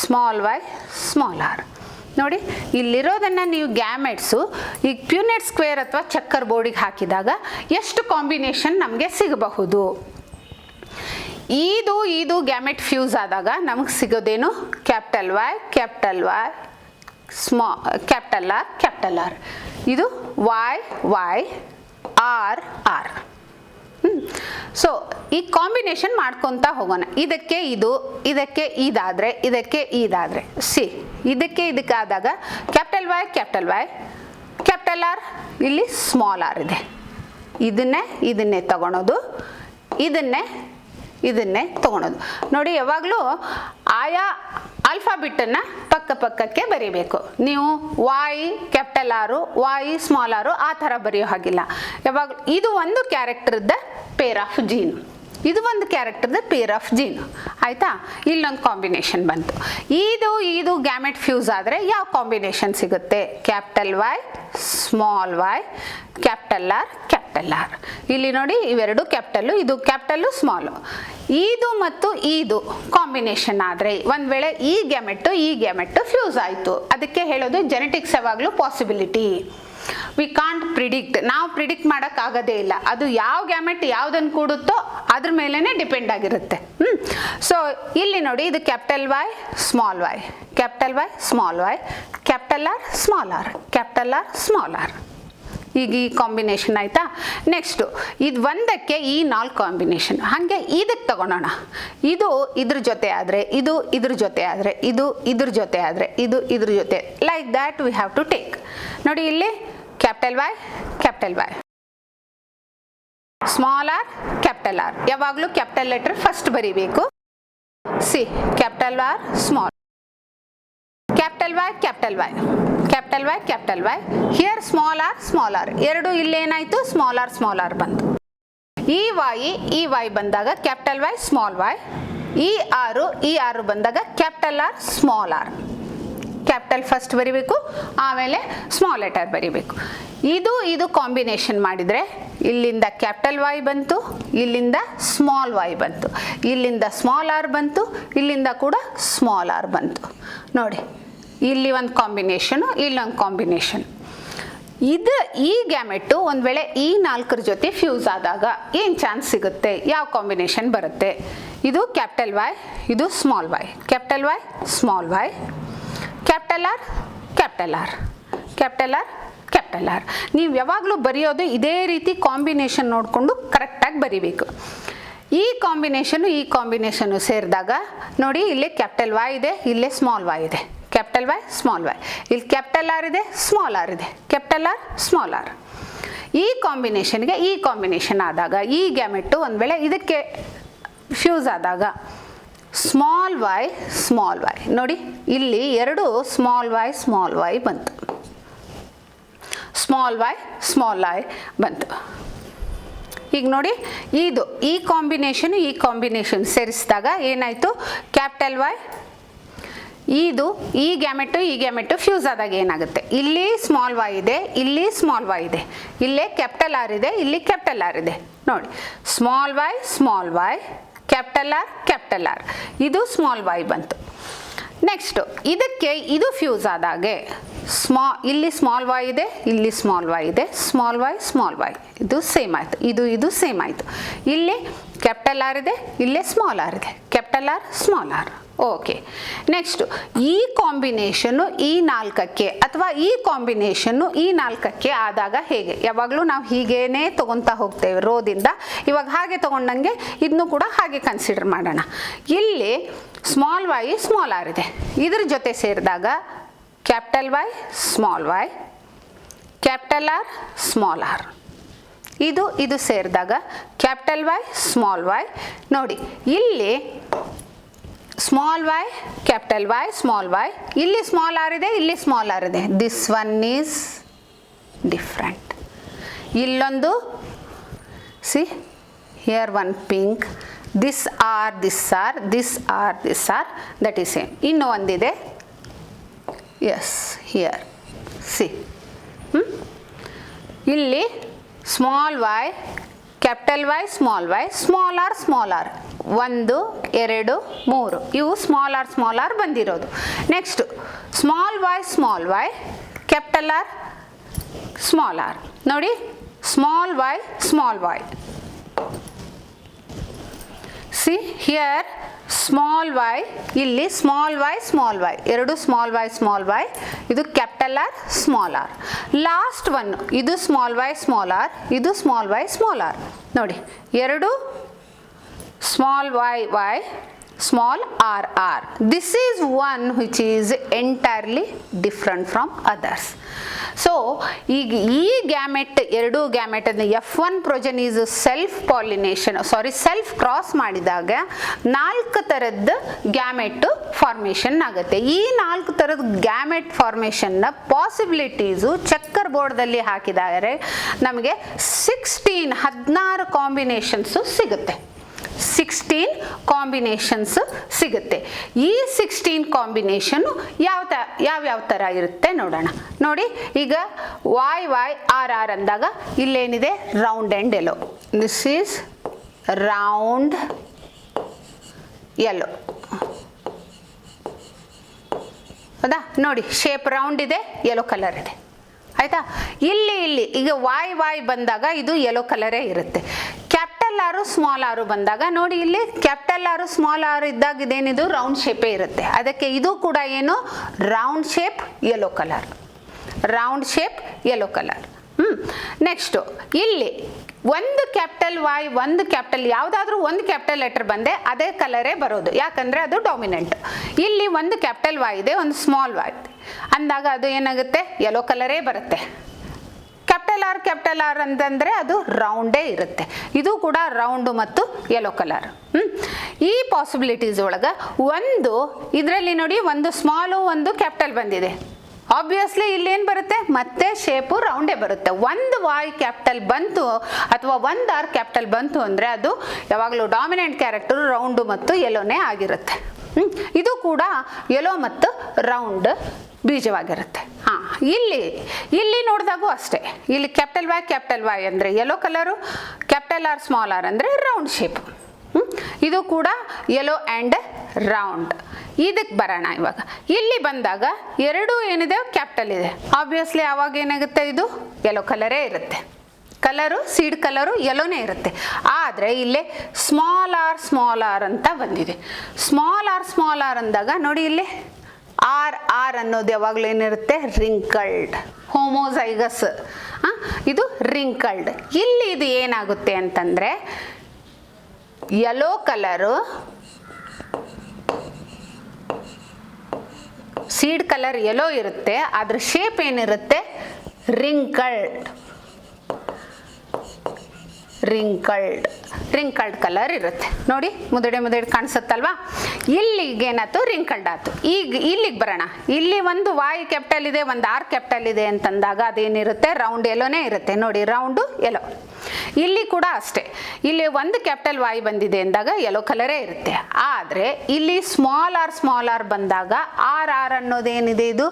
small Y small R. ನೋಡಿ ಇಲ್ಲಿರೋದನ್ನು ನೀವು ಗ್ಯಾಮೆಟ್ಸು ಈಗ ಪ್ಯೂನೆಟ್ ಸ್ಕ್ವೇರ್ ಅಥವಾ ಚಕ್ಕರ್ ಬೋರ್ಡಿಗೆ ಹಾಕಿದಾಗ ಎಷ್ಟು ಕಾಂಬಿನೇಷನ್ ನಮಗೆ ಸಿಗಬಹುದು. ಇದು ಗ್ಯಾಮೆಟ್ ಫ್ಯೂಸ್ ಆದಾಗ ನಮಗೆ ಸಿಗೋದೇನು ಕ್ಯಾಪಿಟಲ್ ವೈ ಕ್ಯಾಪಿಟಲ್ ಆರ್ ಇದು ವೈ ಆರ್. ಸೊ ಈ ಕಾಂಬಿನೇಷನ್ ಮಾಡ್ಕೊತಾ ಹೋಗೋಣ. ಇದಕ್ಕೆ ಇದಾದರೆ ಇದಕ್ಕಾದಾಗ ಕ್ಯಾಪಿಟಲ್ ವೈ ಕ್ಯಾಪಿಟಲ್ ಆರ್, ಇಲ್ಲಿ ಸ್ಮಾಲ್ ಆರ್ ಇದೆ. ಇದನ್ನೇ ತಗೊಳೋದು, ಇದನ್ನೇ ತಗೊಳೋದು. ನೋಡಿ ಯಾವಾಗಲೂ ಆಯಾ ಆಲ್ಫಾಬಿಟ್ಟನ್ನು ಪಕ್ಕಕ್ಕೆ ಬರೀಬೇಕು. ನೀವು ವೈ ಕ್ಯಾಪಿಟಲ್ ಆರು ವೈ ಸ್ಮಾಲ್ ಆರು ಆ ಥರ ಬರೆಯೋ ಹಾಗಿಲ್ಲ. ಯಾವಾಗ ಇದು ಒಂದು ಕ್ಯಾರೆಕ್ಟರ್ದ ಪೇರ್ ಆಫ್ ಜೀನ್, ಇದು ಒಂದು ಕ್ಯಾರೆಕ್ಟರ್ದ ಪೇರ್ ಆಫ್ ಜೀನ್ ಆಯಿತಾ. ಇಲ್ಲೊಂದು ಕಾಂಬಿನೇಷನ್ ಬಂತು. ಇದು ಗ್ಯಾಮೆಟ್ ಫ್ಯೂಸ್ ಆದರೆ ಯಾವ ಕಾಂಬಿನೇಷನ್ ಸಿಗುತ್ತೆ? Capital Y small Y capital R. ಇಲ್ಲಿ ನೋಡಿ ಇವೆರಡು ಕ್ಯಾಪಿಟಲ್ಲು, ಇದು ಕ್ಯಾಪಿಟಲ್ಲು ಸ್ಮಾಲು. ಇದು ಮತ್ತು ಇದು ಕಾಂಬಿನೇಷನ್ ಆದರೆ ಒಂದು ವೇಳೆ ಈ ಗ್ಯಾಮೆಟ್ಟು ಫ್ಯೂಸ್ ಆಯಿತು, ಅದಕ್ಕೆ ಹೇಳೋದು ಜೆನೆಟಿಕ್ಸ್ ಯಾವಾಗಲೂ ಪಾಸಿಬಿಲಿಟಿ. ವಿ ಕಾಂಟ್ ಪ್ರಿಡಿಕ್ಟ್, ನಾವು ಪ್ರಿಡಿಕ್ಟ್ ಮಾಡೋಕ್ಕಾಗೋದೇ ಇಲ್ಲ. ಅದು ಯಾವ ಗ್ಯಾಮೆಟ್ ಯಾವುದನ್ನು ಕೂಡುತ್ತೋ ಅದ್ರ ಮೇಲೇ ಡಿಪೆಂಡ್ ಆಗಿರುತ್ತೆ. ಸೊ ಇಲ್ಲಿ ನೋಡಿ ಇದು capital Y small Y capital R small R. ಈಗ ಈ ಕಾಂಬಿನೇಷನ್ ಆಯಿತಾ. ನೆಕ್ಸ್ಟು ಇದು ಒಂದಕ್ಕೆ ಈ 4 ಕಾಂಬಿನೇಷನ್. ಹಾಗೆ ಇದಕ್ಕೆ ತಗೊಳ್ಳೋಣ. ಇದು ಇದ್ರ ಜೊತೆ ಆದರೆ ಇದ್ರ ಜೊತೆ ಆದರೆ ಇದ್ರ ಜೊತೆ ಆದರೆ ಇದ್ರ ಜೊತೆ, like that we have to take. ನೋಡಿ ಇಲ್ಲಿ capital Y small R capital R. ಯಾವಾಗಲೂ ಕ್ಯಾಪಿಟಲ್ ಲೆಟರ್ ಫಸ್ಟ್ ಬರೀಬೇಕು. See capital R small capital Y here small R. ಎರಡು ಇಲ್ಲೇನಾಯಿತು ಸ್ಮಾಲ್ ಆರ್ ಬಂತು. ಈ ವೈ ಬಂದಾಗ ಕ್ಯಾಪಿಟಲ್ ವೈ ಸ್ಮಾಲ್ ವೈ, ಈ ಆರು ಬಂದಾಗ capital R small R. Capital first ಬರಿಬೇಕು, ಆಮೇಲೆ ಸ್ಮಾಲ್ ಲೆಟರ್ ಬರಿಬೇಕು. ಇದು ಕಾಂಬಿನೇಷನ್ ಮಾಡಿದರೆ ಇಲ್ಲಿಂದ ಕ್ಯಾಪಿಟಲ್ ವೈ ಬಂತು, ಇಲ್ಲಿಂದ ಸ್ಮಾಲ್ ವೈ ಬಂತು, ಇಲ್ಲಿಂದ ಸ್ಮಾಲ್ ಆರ್ ಬಂತು, ಇಲ್ಲಿಂದ ಕೂಡ ಸ್ಮಾಲ್ ಆರ್ ಬಂತು. ನೋಡಿ ಇಲ್ಲಿ ಒಂದು ಕಾಂಬಿನೇಷನು, ಇಲ್ಲೊಂದು ಕಾಂಬಿನೇಷನ್. ಈ ಗ್ಯಾಮೆಟ್ಟು ಒಂದು ವೇಳೆ ಈ 4 ಜೊತೆ ಫ್ಯೂಸ್ ಆದಾಗ ಏನು ಚಾನ್ಸ್ ಸಿಗುತ್ತೆ? ಯಾವ ಕಾಂಬಿನೇಷನ್ ಬರುತ್ತೆ? ಇದು ಕ್ಯಾಪಿಟಲ್ ವೈ, ಇದು small Y, capital Y small Y, capital R. ನೀವು ಯಾವಾಗಲೂ ಬರೆಯೋದು ಇದೇ ರೀತಿ ಕಾಂಬಿನೇಷನ್ ನೋಡಿಕೊಂಡು ಕರೆಕ್ಟಾಗಿ ಬರಿಬೇಕು. ಈ ಕಾಂಬಿನೇಷನ್ನು ಸೇರಿದಾಗ ನೋಡಿ ಇಲ್ಲಿ ಕ್ಯಾಪಿಟಲ್ ವೈ ಇದೆ, ಇಲ್ಲೇ ಸ್ಮಾಲ್ ವೈ ಇದೆ, ಕ್ಯಾಪಿಟಲ್ ವೈ ಸ್ಮಾಲ್ ವೈ, ಇಲ್ಲಿ ಕ್ಯಾಪಿಟಲ್ ಆರ್ ಇದೆ, ಸ್ಮಾಲ್ ಆರ್ ಇದೆ, ಕ್ಯಾಪಿಟಲ್ ಆರ್ ಸ್ಮಾಲ್ ಆರ್. ಈ ಕಾಂಬಿನೇಷನ್ ಆದಾಗ ಈ ಗ್ಯಾಮೆಟ್ಟು ಒಂದು ವೇಳೆ ಇದಕ್ಕೆ ಫ್ಯೂಸ್ ಆದಾಗ ಸ್ಮಾಲ್ ವೈ ನೋಡಿ ಇಲ್ಲಿ ಎರಡು ಸ್ಮಾಲ್ ವೈ ಬಂತು, ಸ್ಮಾಲ್ ವೈ ಬಂತು. ಈಗ ನೋಡಿ ಈ ಕಾಂಬಿನೇಷನ್ ಸೇರಿಸಿದಾಗ ಏನಾಯಿತು? ಕ್ಯಾಪಿಟಲ್ ವೈ ಈ ಗ್ಯಾಮೆಟ್ಟು ಫ್ಯೂಸ್ ಆದಾಗ ಏನಾಗುತ್ತೆ? ಇಲ್ಲಿ ಸ್ಮಾಲ್ ವೈ ಇದೆ, ಇಲ್ಲಿ ಸ್ಮಾಲ್ ವೈ ಇದೆ, ಇಲ್ಲೇ ಕ್ಯಾಪಿಟಲ್ ಆರ್ ಇದೆ, ಇಲ್ಲಿ ಕ್ಯಾಪಿಟಲ್ ಆರ್ ಇದೆ. ನೋಡಿ ಸ್ಮಾಲ್ ವೈ ಕ್ಯಾಪಿಟಲ್ ಆರ್, ಇದು ಸ್ಮಾಲ್ ವೈ ಬಂತು. ನೆಕ್ಸ್ಟು ಇದು ಫ್ಯೂಸ್ ಆದಾಗೆ ಇಲ್ಲಿ ಸ್ಮಾಲ್ ವೈ ಇದೆ, ಇಲ್ಲಿ ಸ್ಮಾಲ್ ವೈ ಇದೆ, ಸ್ಮಾಲ್ ವೈ ಇದು ಸೇಮ್ ಆಯಿತು, ಇದು ಸೇಮ್ ಆಯಿತು. ಇಲ್ಲಿ ಕ್ಯಾಪಿಟಲ್ ಆರ್ ಇದೆ, ಇಲ್ಲೇ ಸ್ಮಾಲ್ ಆರ್ ಇದೆ, capital R small R. Okay. Next ಈ ಕಾಂಬಿನೇಷನ್ನು ಈ 4ಕ್ಕೆ ಅಥವಾ ಈ ಕಾಂಬಿನೇಷನ್ನು ಈ 4ಕ್ಕೆ ಆದಾಗ ಹೇಗೆ? ಯಾವಾಗಲೂ ನಾವು ಹೀಗೇನೆ ತೊಗೊತಾ ಹೋಗ್ತೇವೆ ರೋದಿಂದ. ಇವಾಗ ಹಾಗೆ ತೊಗೊಂಡಂಗೆ ಇದನ್ನು ಕೂಡ ಹಾಗೆ ಕನ್ಸಿಡರ್ ಮಾಡೋಣ. ಇಲ್ಲಿ ಸ್ಮಾಲ್ ವೈ ಸ್ಮಾಲ್ ಆರ್ ಇದೆ, ಇದ್ರ ಜೊತೆ ಸೇರಿದಾಗ capital Y small Y capital R small R. ಇದು ಸೇರಿದಾಗ ಕ್ಯಾಪಿಟಲ್ ವೈ ಸ್ಮಾಲ್ ವೈ. ನೋಡಿ ಇಲ್ಲಿ small Y capital Y small Y, ಇಲ್ಲಿ ಸ್ಮಾಲ್ ಆರ್ ಇದೆ, ಇಲ್ಲಿ ಸ್ಮಾಲ್ ಆರ್ ಇದೆ. This one is different. ಇಲ್ಲೊಂದು see here one pink, this are that is same. ಇನ್ನೂ ಒಂದಿದೆ, ಎಸ್ ಹಿಯರ್ ಸಿ. ಇಲ್ಲಿ small Y capital Y small R 1 2 3 ಇವು small R ಬಂದಿರೋದು. Next small y capital R small R. ನೋಡಿ small y. See here small y, ಇಲ್ಲಿ small y, ಎರಡು small y, ಇದು capital R small R. Last one ಇದು small y, ಇದು small y. ನೋಡಿ ಎರಡು small y, small r. This is one which is entirely different from others. So ಈಗ ಈ gamete, ಎರಡು ಗ್ಯಾಮೆಟ್ ಅಂದರೆ F1 ಪ್ರೊಜನ್ ಈಸ್ ಸೆಲ್ಫ್ ಕ್ರಾಸ್ ಮಾಡಿದಾಗ 4 ಥರದ ಗ್ಯಾಮೆಟ್ ಫಾರ್ಮೇಷನ್ ಆಗುತ್ತೆ. ಈ 4 ಥರದ ಗ್ಯಾಮೆಟ್ ಫಾರ್ಮೇಷನ್ನ ಪಾಸಿಬಿಲಿಟೀಸು ಚೆಕ್ಕರ್ ಬೋರ್ಡ್ದಲ್ಲಿ ಹಾಕಿದರೆ ನಮಗೆ 16 ಕಾಂಬಿನೇಷನ್ಸು ಸಿಗುತ್ತೆ. 16 ಕಾಂಬಿನೇಷನ್ಸ್ ಸಿಗುತ್ತೆ. ಈ 16 ಕಾಂಬಿನೇಷನ್ ಯಾವ ಥರ ಇರುತ್ತೆ ನೋಡೋಣ. ನೋಡಿ ಈಗ y r ಅಂದಾಗ ಇಲ್ಲೇನಿದೆ round and yellow. This is round yellow. ಹೌದಾ? ನೋಡಿ ಶೇಪ್ ರೌಂಡ್ ಇದೆ, ಯೆಲ್ಲೋ ಕಲರ್ ಇದೆ. ಆಯ್ತಾ? ಇಲ್ಲಿ ಈಗ y ಬಂದಾಗ ಇದು ಯೆಲ್ಲೋ ಕಲರೇ ಇರುತ್ತೆ. ಕ್ಯಾಪಿಟಲ್ ಆರು ಸ್ಮಾಲ್ ಆರು ಬಂದಾಗ ನೋಡಿ ಇಲ್ಲಿ ಕ್ಯಾಪಿಟಲ್ ಆರು ಸ್ಮಾಲ್ ಆರು ಇದ್ದಾಗ ಇದೇನಿದು ರೌಂಡ್ ಶೇಪೇ ಇರುತ್ತೆ. ಅದಕ್ಕೆ ಇದು ಕೂಡ ಏನು round shape yellow colour. Next ಇಲ್ಲಿ ಒಂದು ಕ್ಯಾಪಿಟಲ್ y, ಒಂದು ಕ್ಯಾಪಿಟಲ್ ಯಾವುದಾದ್ರೂ ಒಂದು ಕ್ಯಾಪಿಟಲ್ ಲೆಟರ್ ಬಂದೆ ಅದೇ ಕಲರೇ ಬರೋದು, ಯಾಕಂದರೆ ಅದು ಡಾಮಿನೆಂಟ್. ಇಲ್ಲಿ ಒಂದು ಕ್ಯಾಪಿಟಲ್ y ಇದೆ, ಒಂದು ಸ್ಮಾಲ್ y ಅಂದಾಗ ಅದು ಏನಾಗುತ್ತೆ ಯೆಲ್ಲೋ ಕಲರೇ ಬರುತ್ತೆ. ಕ್ಯಾಪಿಟಲ್ ಆರ್ ಅಂತಂದರೆ ಅದು ರೌಂಡೇ ಇರುತ್ತೆ. ಇದು ಕೂಡ ರೌಂಡು ಮತ್ತು ಯೆಲ್ಲೋ ಕಲರ್. ಈ ಪಾಸಿಬಿಲಿಟೀಸ್ ಒಳಗೆ ಒಂದು ಇದರಲ್ಲಿ ನೋಡಿ ಒಂದು ಸ್ಮಾಲು ಒಂದು ಕ್ಯಾಪಿಟಲ್ ಬಂದಿದೆ. ಆಬ್ವಿಯಸ್ಲಿ ಇಲ್ಲೇನು ಬರುತ್ತೆ, ಮತ್ತೆ ಶೇಪು ರೌಂಡೇ ಬರುತ್ತೆ. ಒಂದು y ಕ್ಯಾಪಿಟಲ್ ಬಂತು ಅಥವಾ ಒಂದು r ಕ್ಯಾಪಿಟಲ್ ಬಂತು ಅಂದರೆ ಅದು ಯಾವಾಗಲೂ ಡಾಮಿನೆಂಟ್ ಕ್ಯಾರೆಕ್ಟರ್ ರೌಂಡು ಮತ್ತು ಯೆಲ್ಲೋನೇ ಆಗಿರುತ್ತೆ. ಇದು ಕೂಡ ಯೆಲ್ಲೋ ಮತ್ತು ರೌಂಡ್ ಬೀಜವಾಗಿರುತ್ತೆ. ಇಲ್ಲಿ ನೋಡಿದಾಗೂ ಅಷ್ಟೇ. ಇಲ್ಲಿ ಕ್ಯಾಪಿಟಲ್ y ಅಂದರೆ yellow colour, capital R small R ಅಂದರೆ ರೌಂಡ್ ಶೇಪ್. ಇದು ಕೂಡ ಯೆಲ್ಲೋ ಆ್ಯಂಡ್ ರೌಂಡ್. ಇದಕ್ಕೆ ಬರೋಣ ಇವಾಗ. ಇಲ್ಲಿ ಬಂದಾಗ ಎರಡು ಏನಿದೆ ಕ್ಯಾಪಿಟಲ್ ಇದೆ. ಆಬ್ವಿಯಸ್ಲಿ ಆವಾಗ ಏನಾಗುತ್ತೆ, ಇದು ಯೆಲ್ಲೋ ಕಲರೇ ಇರುತ್ತೆ. ಕಲರು ಸೀಡ್ ಕಲರು ಯೆಲ್ಲೋನೇ ಇರುತ್ತೆ. ಆದರೆ ಇಲ್ಲೇ ಸ್ಮಾಲ್ ಆರ್ ಅಂತ ಬಂದಿದೆ. ಸ್ಮಾಲ್ ಆರ್ ಅಂದಾಗ ನೋಡಿ ಇಲ್ಲಿ ಆರ್ ಅನ್ನೋದು ಯಾವಾಗಲೂ ಏನಿರುತ್ತೆ ರಿಂಕಲ್ಡ್, ಹೋಮೋಸೈಗಸ್. ಇದು ರಿಂಕಲ್ಡ್. ಇಲ್ಲಿ ಇದು ಏನಾಗುತ್ತೆ ಅಂತಂದರೆ yellow colour seed colour yellow ಇರುತ್ತೆ, ಅದ್ರ ಶೇಪ್ ಏನಿರುತ್ತೆ ರಿಂಕಲ್ಡ್ ಕಲರ್ ಇರುತ್ತೆ. ನೋಡಿ ಮುದುಡೆ ಕಾಣಿಸುತ್ತಲ್ವಾ? ಇಲ್ಲಿಗೇನಾಯ್ತು ರಿಂಕಲ್ಡ್ ಆಯ್ತು. ಈಗ ಇಲ್ಲಿಗೆ ಬರೋಣ. ಇಲ್ಲಿ ಒಂದು y ಕ್ಯಾಪಿಟಲ್ ಇದೆ, ಒಂದು r ಕ್ಯಾಪಿಟಲ್ ಇದೆ ಅಂತಂದಾಗ ಅದೇನಿರುತ್ತೆ ರೌಂಡ್ ಯೆಲ್ಲೋನೇ ಇರುತ್ತೆ. ನೋಡಿ ರೌಂಡು ಯೆಲ್ಲೋ. ಇಲ್ಲಿ ಕೂಡ ಅಷ್ಟೇ. ಇಲ್ಲಿ ಒಂದು ಕ್ಯಾಪಿಟಲ್ y ಬಂದಿದೆ ಅಂದಾಗ ಯೆಲ್ಲೋ ಕಲರೇ ಇರುತ್ತೆ. ಆದರೆ ಇಲ್ಲಿ ಸ್ಮಾಲ್ ಆರ್ ಬಂದಾಗ ಆರ್ ಅನ್ನೋದೇನಿದೆ ಇದು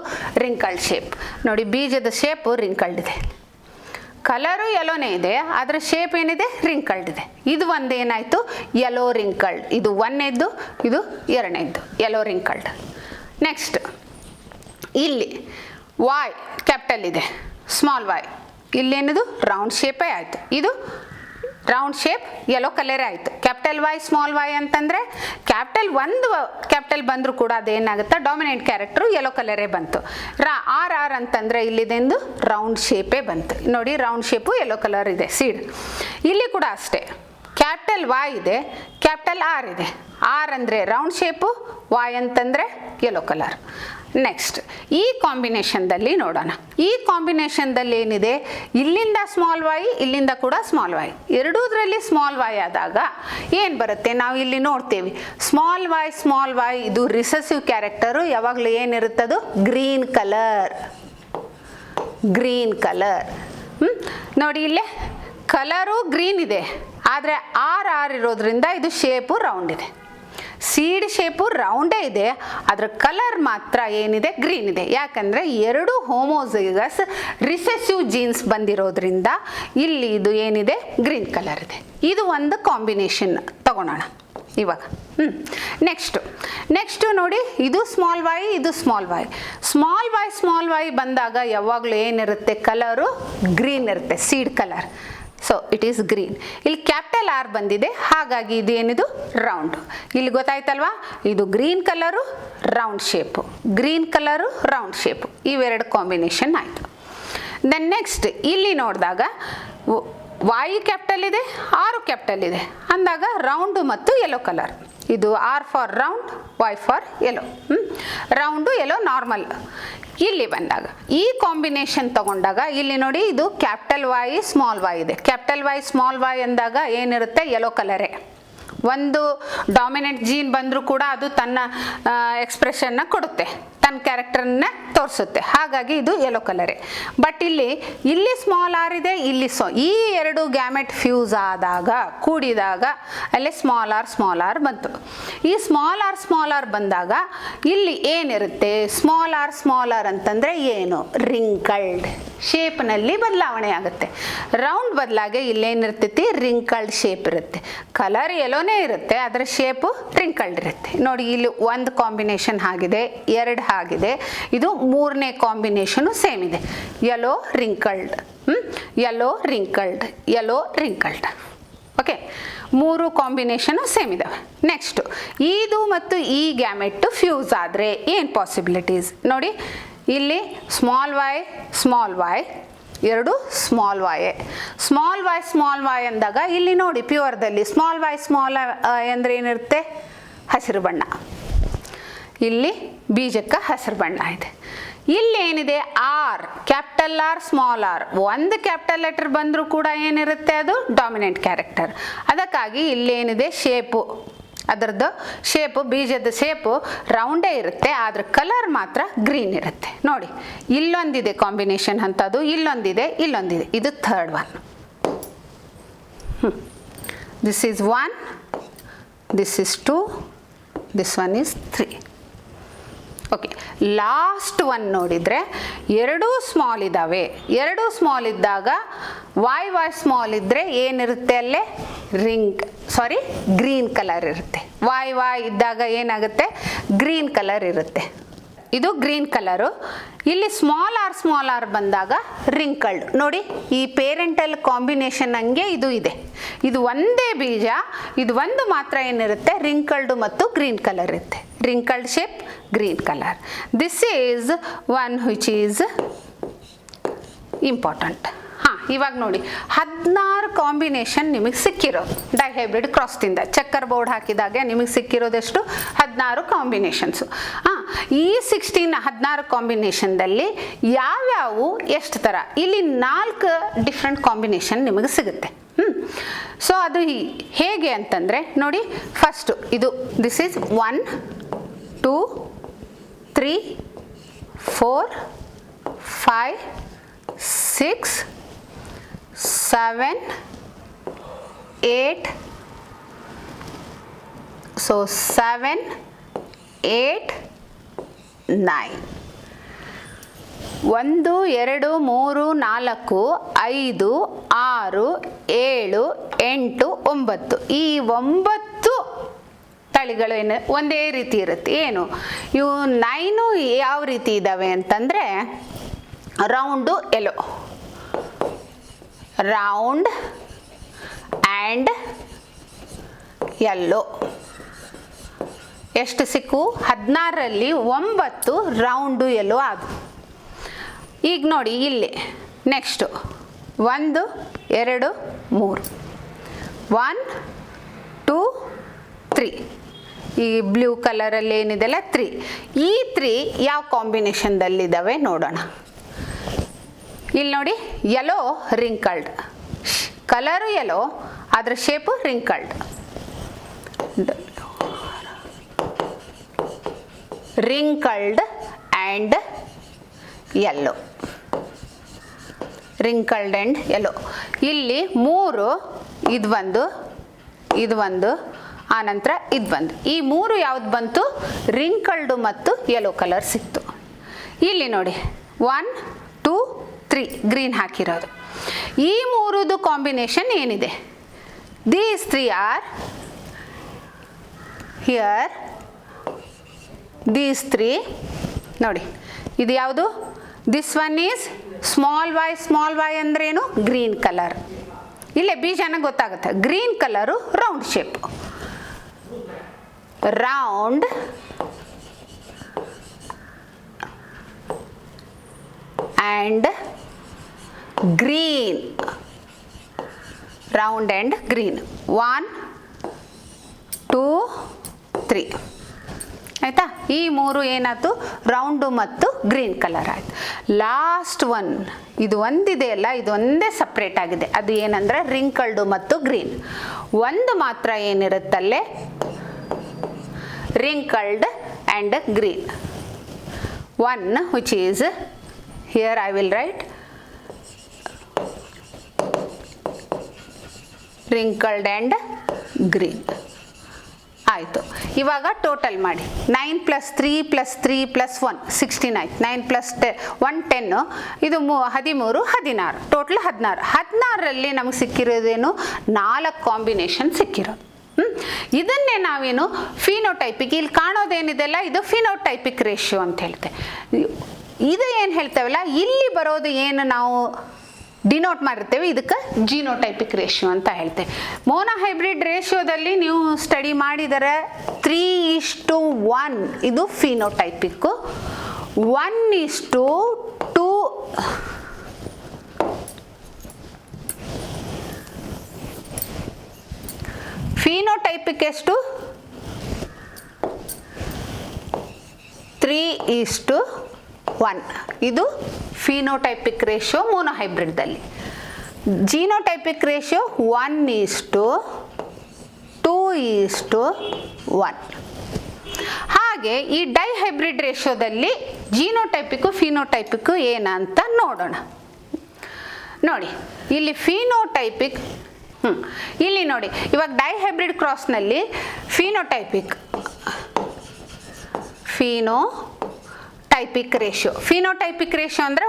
ರಿಂಕಲ್ಡ್ ಶೇಪ್. ನೋಡಿ ಬೀಜದ ಶೇಪು ರಿಂಕಲ್ಡ್ ಇದೆ. ಕಲರು ಯೆಲ್ಲೋನೇ ಇದೆ, ಅದರ ಶೇಪ್ ಏನಿದೆ ರಿಂಕಲ್ಡ್ ಇದೆ. ಇದು ಒಂದು ಏನಾಯಿತು ಯೆಲ್ಲೋ ರಿಂಕಲ್ಡ್. ಇದು ಒಂದನೇದ್ದು, ಇದು ಎರಡನೇದ್ದು ಯೆಲ್ಲೋ ರಿಂಕಲ್ಡ್. ನೆಕ್ಸ್ಟ್ ಇಲ್ಲಿ y ಕ್ಯಾಪಿಟಲ್ ಇದೆ, ಸ್ಮಾಲ್ y, ಇಲ್ಲೇನಿದು ರೌಂಡ್ ಶೇಪೇ ಆಯಿತು. ಇದು ರೌಂಡ್ ಶೇಪ್ ಯೆಲ್ಲೋ ಕಲರೇ ಆಯಿತು. ಕ್ಯಾಪಿಟಲ್ y ಸ್ಮಾಲ್ y ಅಂತಂದರೆ ಒಂದು ಕ್ಯಾಪಿಟಲ್ ಬಂದರೂ ಕೂಡ ಅದೇನಾಗುತ್ತೆ ಡಾಮಿನೆಂಟ್ ಕ್ಯಾರೆಕ್ಟರು ಯೆಲ್ಲೋ ಕಲರೇ ಬಂತು. ಆರ್ ಅಂತಂದರೆ ಇಲ್ಲಿದೆಂದು ರೌಂಡ್ ಶೇಪೇ ಬಂತು. ನೋಡಿ ರೌಂಡ್ ಶೇಪು ಯೆಲ್ಲೋ ಕಲರ್ ಇದೆ ಸೀಡ್. ಇಲ್ಲಿ ಕೂಡ ಅಷ್ಟೇ. ಕ್ಯಾಪಿಟಲ್ y ಇದೆ, ಕ್ಯಾಪಿಟಲ್ ಆರ್ ಇದೆ. ಆರ್ ಅಂದರೆ ರೌಂಡ್ ಶೇಪು, y ಅಂತಂದರೆ ಯೆಲ್ಲೋ ಕಲರ್. ನೆಕ್ಸ್ಟ್ ಈ ಕಾಂಬಿನೇಷನ್ದಲ್ಲಿ ನೋಡೋಣ. ಈ ಕಾಂಬಿನೇಷನ್ದಲ್ಲಿ ಏನಿದೆ, ಇಲ್ಲಿಂದ ಸ್ಮಾಲ್ y, ಇಲ್ಲಿಂದ ಕೂಡ ಸ್ಮಾಲ್ y, ಎರಡೂದ್ರಲ್ಲಿ ಸ್ಮಾಲ್ y ಆದಾಗ ಏನು ಬರುತ್ತೆ ನಾವು ಇಲ್ಲಿ ನೋಡ್ತೇವೆ. ಸ್ಮಾಲ್ y ಇದು ರಿಸೆಸಿವ್ ಕ್ಯಾರೆಕ್ಟರು ಯಾವಾಗಲೂ ಏನಿರುತ್ತದು ಗ್ರೀನ್ ಕಲರ್. ನೋಡಿ ಇಲ್ಲೇ ಕಲರು ಗ್ರೀನ್ ಇದೆ, ಆದರೆ ಆರ್ ಇರೋದ್ರಿಂದ ಇದು ಶೇಪು ರೌಂಡ್ ಇದೆ. ಸೀಡ್ ಶೇಪು ರೌಂಡೇ ಇದೆ, ಅದರ ಕಲರ್ ಮಾತ್ರ ಏನಿದೆ ಗ್ರೀನ್ ಇದೆ. ಯಾಕಂದರೆ ಎರಡು ಹೋಮೋಸೈಗಸ್ ರಿಸೆಸಿವ್ ಜೀನ್ಸ್ ಬಂದಿರೋದ್ರಿಂದ ಇಲ್ಲಿ ಇದು ಏನಿದೆ ಗ್ರೀನ್ ಕಲರ್ ಇದೆ. ಇದು ಒಂದು ಕಾಂಬಿನೇಷನ್ ತಗೊಳ್ಳೋಣ. ಇವಾಗ ನೆಕ್ಸ್ಟು ನೋಡಿ, ಇದು ಸ್ಮಾಲ್ ವೈ, ಇದು ಸ್ಮಾಲ್ ವೈ ಬಂದಾಗ ಯಾವಾಗಲೂ ಏನಿರುತ್ತೆ, ಕಲರು ಗ್ರೀನ್ ಇರುತ್ತೆ, seed colour. So it is green. ಇಲ್ಲಿ ಕ್ಯಾಪಿಟಲ್ ಆರ್ ಬಂದಿದೆ, ಹಾಗಾಗಿ ಇದು ಏನಿದು ರೌಂಡ್. ಇಲ್ಲಿ ಗೊತ್ತಾಯ್ತಲ್ವಾ, ಇದು green colour round shape, green colour round shape, ಇವೆರಡು ಕಾಂಬಿನೇಷನ್ ಆಯಿತು. ದೆನ್ ನೆಕ್ಸ್ಟ್ ಇಲ್ಲಿ ನೋಡಿದಾಗ ವಾಯು ಕ್ಯಾಪಿಟಲ್ ಇದೆ, ಆರು ಕ್ಯಾಪಿಟಲ್ ಇದೆ ಅಂದಾಗ ರೌಂಡು ಮತ್ತು ಯೆಲ್ಲೋ ಕಲರ್. ಇದು R for round, Y for yellow. Round yellow normal. ಇಲ್ಲಿ ಬಂದಾಗ ಈ ಕಾಂಬಿನೇಷನ್ ತಗೊಂಡಾಗ ಇಲ್ಲಿ ನೋಡಿ, ಇದು ಕ್ಯಾಪಿಟಲ್ ವೈ ಸ್ಮಾಲ್ ವೈ ಇದೆ. ಕ್ಯಾಪಿಟಲ್ ವೈ ಸ್ಮಾಲ್ ವೈ ಅಂದಾಗ ಏನಿರುತ್ತೆ, ಯೆಲ್ಲೋ ಕಲರೇ. ಒಂದು ಡಾಮಿನೆಂಟ್ ಜೀನ್ ಬಂದರೂ ಕೂಡ ಅದು ತನ್ನ ಎಕ್ಸ್ಪ್ರೆಷನ್ನ ಕೊಡುತ್ತೆ, ತನ್ನ ಕ್ಯಾರೆಕ್ಟರ್ನ ತೋರಿಸುತ್ತೆ, ಹಾಗಾಗಿ ಇದು ಯೆಲ್ಲೋ ಕಲರೇ. ಬಟ್ ಇಲ್ಲಿ ಸ್ಮಾಲ್ ಆರ್ ಇದೆ, ಇಲ್ಲಿ ಈ ಎರಡು ಗ್ಯಾಮೆಟ್ ಫ್ಯೂಸ್ ಆದಾಗ, ಕೂಡಿದಾಗ ಅಲ್ಲಿ ಸ್ಮಾಲ್ ಆರ್ ಬಂತು. ಈ ಸ್ಮಾಲ್ ಆರ್ ಬಂದಾಗ ಇಲ್ಲಿ ಏನಿರುತ್ತೆ, ಸ್ಮಾಲ್ ಆರ್ ಅಂತಂದರೆ ಏನು, ರಿಂಕಲ್ಡ್ ಶೇಪ್ನಲ್ಲಿ ಬದಲಾವಣೆ ಆಗುತ್ತೆ. ರೌಂಡ್ ಬದಲಾಗಿ ಇಲ್ಲೇನಿರ್ತೈತಿ, ರಿಂಕಲ್ಡ್ ಶೇಪ್ ಇರುತ್ತೆ. ಕಲರ್ ಯೆಲ್ಲೋನೇ ಇರುತ್ತೆ, ಅದರ ಶೇಪು ರಿಂಕಲ್ಡ್ ಇರುತ್ತೆ. ನೋಡಿ, ಇಲ್ಲಿ ಒಂದು ಕಾಂಬಿನೇಷನ್ ಆಗಿದೆ, ಎರಡು ಆಗಿದೆ, ಇದು ಮೂರನೇ ಕಾಂಬಿನೇಷನು ಸೇಮ್ ಇದೆ, yellow wrinkled, yellow wrinkled. Okay, ಮೂರು ಕಾಂಬಿನೇಷನು ಸೇಮ್ ಇದಾವೆ. ನೆಕ್ಸ್ಟು ಇದು ಮತ್ತು ಈ ಗ್ಯಾಮೆಟ್ಟು ಫ್ಯೂಸ್ ಆದರೆ ಏನು ಪಾಸಿಬಿಲಿಟೀಸ್ ನೋಡಿ. ಇಲ್ಲಿ ಸ್ಮಾಲ್ ವೈ ಎರಡು ಸ್ಮಾಲ್ ವೈ ಅಂದಾಗ ಇಲ್ಲಿ ನೋಡಿ, ಪ್ಯೂರ್ದಲ್ಲಿ ಸ್ಮಾಲ್ ವೈ ಅಂದರೆ ಏನಿರುತ್ತೆ, ಹಸಿರು ಬಣ್ಣ. ಇಲ್ಲಿ ಬೀಜಕ್ಕೆ ಹಸಿರು ಬಣ್ಣ ಇದೆ. ಇಲ್ಲಿ ಏನಿದೆ, R, capital R small R, ಒಂದು ಕ್ಯಾಪಿಟಲ್ ಲೆಟರ್ ಬಂದರೂ ಕೂಡ ಏನಿರುತ್ತೆ, ಅದು ಡಾಮಿನೆಂಟ್ ಕ್ಯಾರೆಕ್ಟರ್. ಅದಕ್ಕಾಗಿ ಇಲ್ಲೇನಿದೆ, ಶೇಪು, ಅದರದ್ದು ಶೇಪು, ಬೀಜದ ಶೇಪು ರೌಂಡೇ ಇರುತ್ತೆ, ಆದರೆ ಕಲರ್ ಮಾತ್ರ ಗ್ರೀನ್ ಇರುತ್ತೆ. ನೋಡಿ, ಇಲ್ಲೊಂದಿದೆ ಕಾಂಬಿನೇಷನ್ ಅಂಥದ್ದು, ಇಲ್ಲೊಂದಿದೆ, ಇದು third one. This is 1, this is 2, this one is 3. Okay, last one ನೋಡಿದರೆ ಎರಡೂ ಸ್ಮಾಲ್ ಇದ್ದಾವೆ. ಎರಡೂ ಸ್ಮಾಲ್ ಇದ್ದಾಗ ವೈ ಸ್ಮಾಲ್ ಇದ್ದರೆ ಏನಿರುತ್ತೆ, ಅಲ್ಲೇ ಗ್ರೀನ್ ಕಲರ್ ಇರುತ್ತೆ. ವೈ ಇದ್ದಾಗ ಏನಾಗುತ್ತೆ, ಗ್ರೀನ್ ಕಲರ್ ಇರುತ್ತೆ. ಇದು ಗ್ರೀನ್ ಕಲರು. ಇಲ್ಲಿ ಸ್ಮಾಲ್ ಆರ್ ಬಂದಾಗ ರಿಂಕಲ್ಡ್. ನೋಡಿ, ಈ ಪೇರೆಂಟಲ್ ಕಾಂಬಿನೇಷನ್ ಹಂಗೆ ಇದು ಇದೆ. ಇದು ಒಂದೇ ಬೀಜ, ಇದು ಒಂದು ಮಾತ್ರ ಏನಿರುತ್ತೆ, ರಿಂಕಲ್ಡ್ ಮತ್ತು ಗ್ರೀನ್ ಕಲರ್ ಇರುತ್ತೆ. Wrinkled shape, green colour. This is one which is important. ಇವಾಗ ನೋಡಿ, 16 ಕಾಂಬಿನೇಷನ್ ನಿಮಗೆ ಸಿಕ್ಕಿರೋದು ಡೈಹೈಬ್ರಿಡ್ ಕ್ರಾಸ್ದಿಂದ. ಚೆಕ್ಕರ್ ಬೋರ್ಡ್ ಹಾಕಿದಾಗ ನಿಮಗೆ ಸಿಕ್ಕಿರೋದೆಷ್ಟು, 16 ಕಾಂಬಿನೇಷನ್ಸು. ಈ 16 ಕಾಂಬಿನೇಷನ್ದಲ್ಲಿ ಯಾವ್ಯಾವು ಎಷ್ಟು ಥರ, ಇಲ್ಲಿ 4 ಡಿಫ್ರೆಂಟ್ ಕಾಂಬಿನೇಷನ್ ನಿಮಗೆ ಸಿಗುತ್ತೆ. ಸೊ ಅದು ಹೇಗೆ ಅಂತಂದರೆ ನೋಡಿ, ಫಸ್ಟು ಇದು ದಿಸ್ ಈಸ್ 1, 2, 3, 4, 5, 6, 7, 8. So 7, 8, 9. 1, 2, 3, 4, 5, 6, 7, 8, 9. ಈ 9 ತಳಿಗಳು ಏನು ಒಂದೇ ರೀತಿ ಇರುತ್ತೆ. ಏನು ಇವು 9 ಯಾವ ರೀತಿ ಇದ್ದಾವೆ ಅಂತಂದರೆ, round yellow, round and yellow. ಎಷ್ಟು ಸಿಕ್ಕು, 16ರಲ್ಲಿ 9 ರೌಂಡು ಯೆಲ್ಲೋ ಆದವು. ಈಗ ನೋಡಿ, ಇಲ್ಲಿ ನೆಕ್ಸ್ಟು 1, 2, 3, 1, 2, 3. ಈ ಬ್ಲೂ ಕಲರಲ್ಲಿ ಏನಿದೆಲ್ಲ 3. ಈ 3 ಯಾವ ಕಾಂಬಿನೇಷನ್ದಲ್ಲಿದ್ದಾವೆ ನೋಡೋಣ. ಇಲ್ಲಿ ನೋಡಿ, ಯೆಲ್ಲೋ ರಿಂಕಲ್ಡ್, ಕಲರು ಯೆಲ್ಲೋ, ಅದರ shape wrinkled. Wrinkled and yellow, wrinkled and yellow. ಇಲ್ಲಿ 3, ಇದು ಒಂದು ಆನಂತರ ಇದು ಒಂದು. ಈ 3 ಯಾವ್ದು ಬಂತು, ರಿಂಕಲ್ಡು ಮತ್ತು ಯೆಲ್ಲೋ ಕಲರ್ ಸಿಕ್ತು. ಇಲ್ಲಿ ನೋಡಿ, 1, 2, 3 ಗ್ರೀನ್ ಹಾಕಿರೋದು. ಈ 3ದು ಕಾಂಬಿನೇಷನ್ ಏನಿದೆ, ದೀಸ್ 3 ಆರ್ ಹಿಯರ್ ದೀಸ್ 3 ನೋಡಿ ಇದು ಯಾವುದು this one is small Y ಅಂದ್ರೇನು ಗ್ರೀನ್ ಕಲರ್ ಇಲ್ಲೇ ಬೀಜನ ಗೊತ್ತಾಗುತ್ತೆ green colour round shape round and green round and green 1 2 3 ಆಯ್ತಾ ಈ ಮೂರು ಏನಾಯ್ತು ರೌಂಡು ಮತ್ತು ಗ್ರೀನ್ ಕಲರ್ ಆಯ್ತು ಲಾಸ್ಟ್ ಒನ್ ಇದು ಒಂದಿದೆಯಲ್ಲ ಇದು ಒಂದೇ ಸಪ್ರೇಟ್ ಆಗಿದೆ ಅದು ಏನಂದ್ರೆ ರಿಂಕಲ್ಡು ಮತ್ತು ಗ್ರೀನ್ ಒಂದು ಮಾತ್ರ ಏನಿರುತ್ತಲ್ಲೇ wrinkled and green one which is here I will write wrinkled and green ಆಯಿತು ಇವಾಗ ಟೋಟಲ್ ಮಾಡಿ 9 + 3 + 3 + 1 16 ಆಯ್ತು 9 + 1 10 ಇದು 13 16 ಟೋಟಲ್ 16ರಲ್ಲಿ ನಮಗೆ ಸಿಕ್ಕಿರೋದೇನು 4 ಕಾಂಬಿನೇಷನ್ ಸಿಕ್ಕಿರೋದು ಇದನ್ನೇ ನಾವೇನು ಫಿನೋಟೈಪಿಕ್ ಇಲ್ಲಿ ಕಾಣೋದೇನಿದೆಲ್ಲ ಇದು ಫಿನೋಟೈಪಿಕ್ ರೇಷಿಯೋ ಅಂತ ಹೇಳ್ತೇವೆ ಇದು ಏನು ಹೇಳ್ತೇವಲ್ಲ ಇಲ್ಲಿ ಬರೋದು ಏನು ನಾವು ಡಿನೋಟ್ ಮಾಡಿರ್ತೇವೆ ಇದಕ್ಕೆ ಜೀನೋಟೈಪಿಕ್ ರೇಷಿಯೋ ಅಂತ ಹೇಳ್ತೇವೆ ಮೋನೋಹೈಬ್ರಿಡ್ ರೇಷಿಯೋದಲ್ಲಿ ನೀವು ಸ್ಟಡಿ ಮಾಡಿದರೆ 3:1 ಇದು ಫಿನೋಟೈಪಿಕ್ 1:2 ಫಿನೋಟೈಪಿಕ್ ಎಷ್ಟು 3:1 ಇದು ಫಿನೋಟೈಪಿಕ್ ರೇಷಿಯೋ ಮೋನೋಹೈಬ್ರಿಡ್ದಲ್ಲಿ ಜೀನೋಟೈಪಿಕ್ ರೇಷಿಯೋ 1:2:1 ಹಾಗೆ ಈ ಡೈಹೈಬ್ರಿಡ್ ರೇಷಿಯೋದಲ್ಲಿ ಜೀನೋಟೈಪಿಕ್ಕು ಫಿನೋಟೈಪಿಕ್ಕು ಏನಂತ ನೋಡೋಣ ನೋಡಿ ಇಲ್ಲಿ ಫಿನೋಟೈಪಿಕ್ ಇಲ್ಲಿ ನೋಡಿ ಇವಾಗ ಡೈಹೈಬ್ರಿಡ್ ಕ್ರಾಸ್ನಲ್ಲಿ ಫಿನೋಟೈಪಿಕ್ ಫಿನೋಟೈಪಿಕ್ ರೇಷಿಯೋ ಅಂದರೆ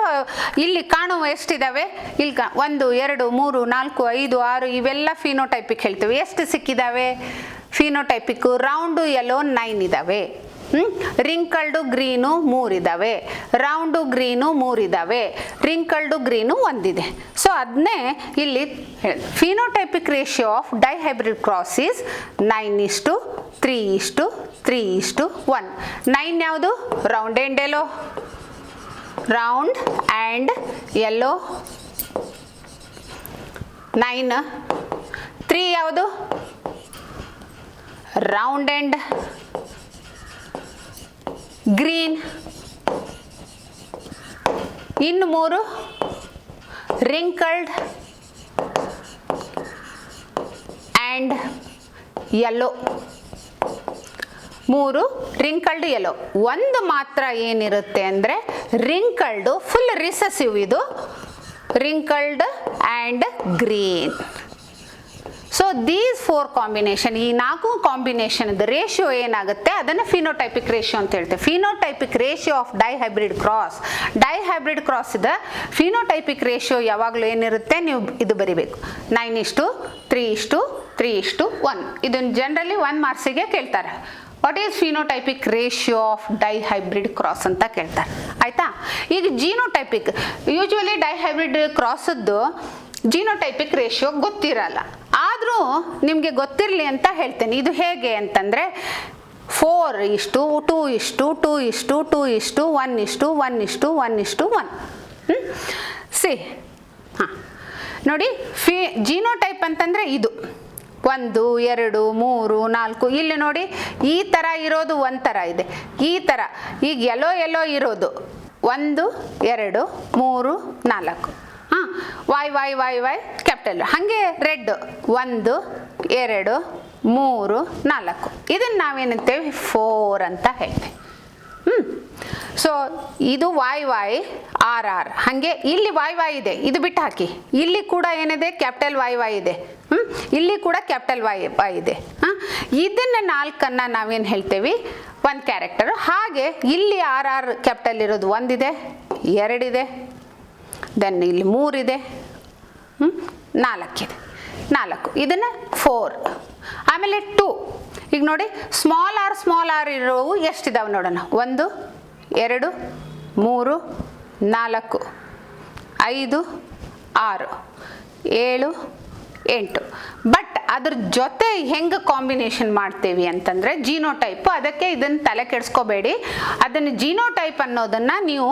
ಇಲ್ಲಿ ಕಾಣುವ ಎಷ್ಟಿದ್ದಾವೆ ಇಲ್ಲಿ 1 2 3 4 5 6 ಇವೆಲ್ಲ ಫಿನೋಟೈಪಿಕ್ ಹೇಳ್ತೀವಿ ಎಷ್ಟು ಸಿಕ್ಕಿದ್ದಾವೆ ಫಿನೋಟೈಪಿಕ್ ರೌಂಡು ಯೆಲ್ಲೋ 9 ಇದ್ದಾವೆ ರಿಂಕಲ್ಡು ಗ್ರೀನು 3 ಇದ್ದಾವೆ ರೌಂಡು ಗ್ರೀನು 3 ಇದ್ದಾವೆ ರಿಂಕಲ್ಡು ಗ್ರೀನು 1 ಇದೆ ಸೊ ಅದನ್ನೇ ಇಲ್ಲಿ phenotypic ratio of dihybrid cross is 9:3:3:1 9 ಯಾವುದು ರೌಂಡ್ ಆ್ಯಂಡ್ ಯೆಲ್ಲೋ 9 3 ಯಾವುದು ರೌಂಡ್ ಆ್ಯಂಡ್ ಗ್ರೀನ್ ಇನ್ನು 3 wrinkled and yellow 3 wrinkled yellow ಒಂದು ಮಾತ್ರ ಏನಿರುತ್ತೆ ಅಂದರೆ ರಿಂಕಲ್ಡು ಫುಲ್ ರಿಸೆಸಿವ್ ಇದು wrinkled and green so these 4 combination ಈ 4 ಕಾಂಬಿನೇಷನ್ದ ರೇಷಿಯೋ ಏನಾಗುತ್ತೆ ಅದನ್ನು ಫಿನೋಟೈಪಿಕ್ ರೇಷಿಯೋ ಅಂತ ಹೇಳ್ತೇವೆ phenotypic ratio of dihybrid cross ಇದ ಫಿನೋಟೈಪಿಕ್ ರೇಷಿಯೋ ಯಾವಾಗಲೂ ಏನಿರುತ್ತೆ ನೀವು ಇದು ಬರಿಬೇಕು 9:3:3:1 ಇದನ್ನು ಜನರಲಿ 1 ಮಾರ್ಕ್ಸಿಗೆ ಕೇಳ್ತಾರೆ what is phenotypic ratio of dihybrid cross ಅಂತ ಕೇಳ್ತಾರೆ ಆಯಿತಾ ಈಗ genotypic usually dihybrid ಕ್ರಾಸದ್ದು genotypic ratio ಗೊತ್ತಿರಲ್ಲ ಆದರೂ ನಿಮಗೆ ಗೊತ್ತಿರಲಿ ಅಂತ ಹೇಳ್ತೇನೆ ಇದು ಹೇಗೆ ಅಂತಂದರೆ 4:2:2:2:1:1:1:1 ಸಿ ಹಾಂ ನೋಡಿ ಜೀನೋಟೈಪ್ ಅಂತಂದರೆ ಇದು 1 2 3 4 ಇಲ್ಲಿ ನೋಡಿ ಈ ಥರ ಇರೋದು ಒಂಥರ ಇದೆ ಈ ಥರ ಈಗ ಯೆಲ್ಲೋ ಇರೋದು 1 2 3 4 ಹಾಂ ವೈ ಕ್ಯಾಪಿಟಲ್ ಹಾಗೆ ರೆಡ್ 1 2 3 4 ಇದನ್ನು ನಾವೇನಂತೇವೆ 4 ಅಂತ ಹೇಳ್ತೇವೆ ಸೊ ಇದು ವೈ ಆರ್ ಹಾಗೆ ಇಲ್ಲಿ ವೈ ಇದೆ ಇದು ಬಿಟ್ಟು ಹಾಕಿ ಇಲ್ಲಿ ಕೂಡ ಏನಿದೆ ಕ್ಯಾಪಿಟಲ್ ವೈ ಇದೆ ಇಲ್ಲಿ ಕೂಡ ಕ್ಯಾಪಿಟಲ್ ವೈ ಇದೆ ಇದನ್ನು 4 ನಾವೇನು ಹೇಳ್ತೇವೆ 1 ಕ್ಯಾರೆಕ್ಟರ್ ಹಾಗೆ ಇಲ್ಲಿ ಆರ್ ಕ್ಯಾಪಿಟಲ್ ಇರೋದು 1 ಇದೆ 2 ಇದೆ ದೆನ್ ಇಲ್ಲಿ 3 ಇದೆ 4 ಇದೆ 4 ಇದನ್ನು 4 ಆಮೇಲೆ 2 ಈಗ ನೋಡಿ ಸ್ಮಾಲ್ ಆರ್ ಇರೋವು ಎಷ್ಟಿದಾವೆ ನೋಡೋಣ. 1 2 3 4 5 6 7 8. ಬಟ್ ಅದ್ರ ಜೊತೆ ಹೆಂಗೆ ಕಾಂಬಿನೇಷನ್ ಮಾಡ್ತೀವಿ ಅಂತಂದರೆ ಜೀನೋಟೈಪ್. ಅದಕ್ಕೆ ಇದನ್ನು ತಲೆ ಕೆಡಿಸ್ಕೋಬೇಡಿ. ಅದನ್ನು ಜೀನೋಟೈಪ್ ಅನ್ನೋದನ್ನು ನೀವು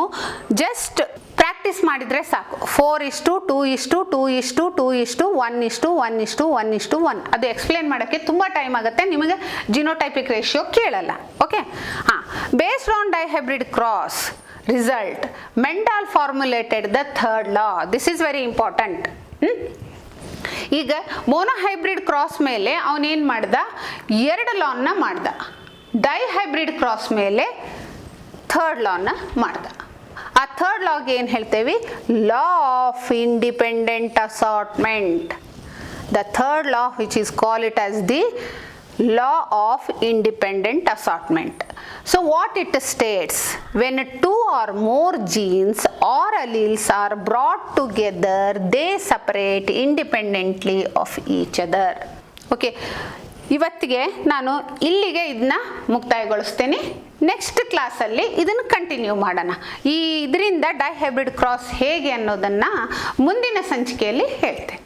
ಜಸ್ಟ್ ಪ್ರಾಕ್ಟೀಸ್ ಮಾಡಿದರೆ ಸಾಕು. 4:2:2:2:2:1:1:1:1. ಅದು ಎಕ್ಸ್ಪ್ಲೇನ್ ಮಾಡೋಕ್ಕೆ ತುಂಬ ಟೈಮ್ ಆಗುತ್ತೆ, ನಿಮಗೆ ಜಿನೋಟೈಪಿಕ್ ರೇಷಿಯೋ ಕೇಳಲ್ಲ. ಓಕೆ, ಹಾಂ. Based on dihybrid cross result Mendel formulated the third law. This is very important. ಈಗ ಮೋನೋಹೈಬ್ರಿಡ್ ಕ್ರಾಸ್ ಮೇಲೆ ಅವನೇನು ಮಾಡ್ದ, 2 ಲಾನ್ನ ಮಾಡ್ದ. ಡೈಹೈಬ್ರಿಡ್ ಕ್ರಾಸ್ ಮೇಲೆ ಥರ್ಡ್ ಲಾನ್ನ ಮಾಡ್ದ. ಆ ಥರ್ಡ್ ಲಾಗೆ ಏನು ಹೇಳ್ತೇವೆ, law of independent assortment. The third law which is call it as the law of independent assortment. So what it states, when 2 or more genes or alleles are brought together, they separate independently of each other. Okay, ಇವತ್ತಿಗೆ ನಾನು ಇಲ್ಲಿಗೆ ಇದನ್ನ ಮುಕ್ತಾಯಗೊಳಿಸ್ತೇನೆ. Next ಕ್ಲಾಸಲ್ಲಿ ಇದನ್ನು continue ಮಾಡೋಣ. ಇದರಿಂದ dihybrid cross ಹೇಗೆ ಅನ್ನೋದನ್ನು ಮುಂದಿನ ಸಂಚಿಕೆಯಲ್ಲಿ ಹೇಳ್ತೇನೆ.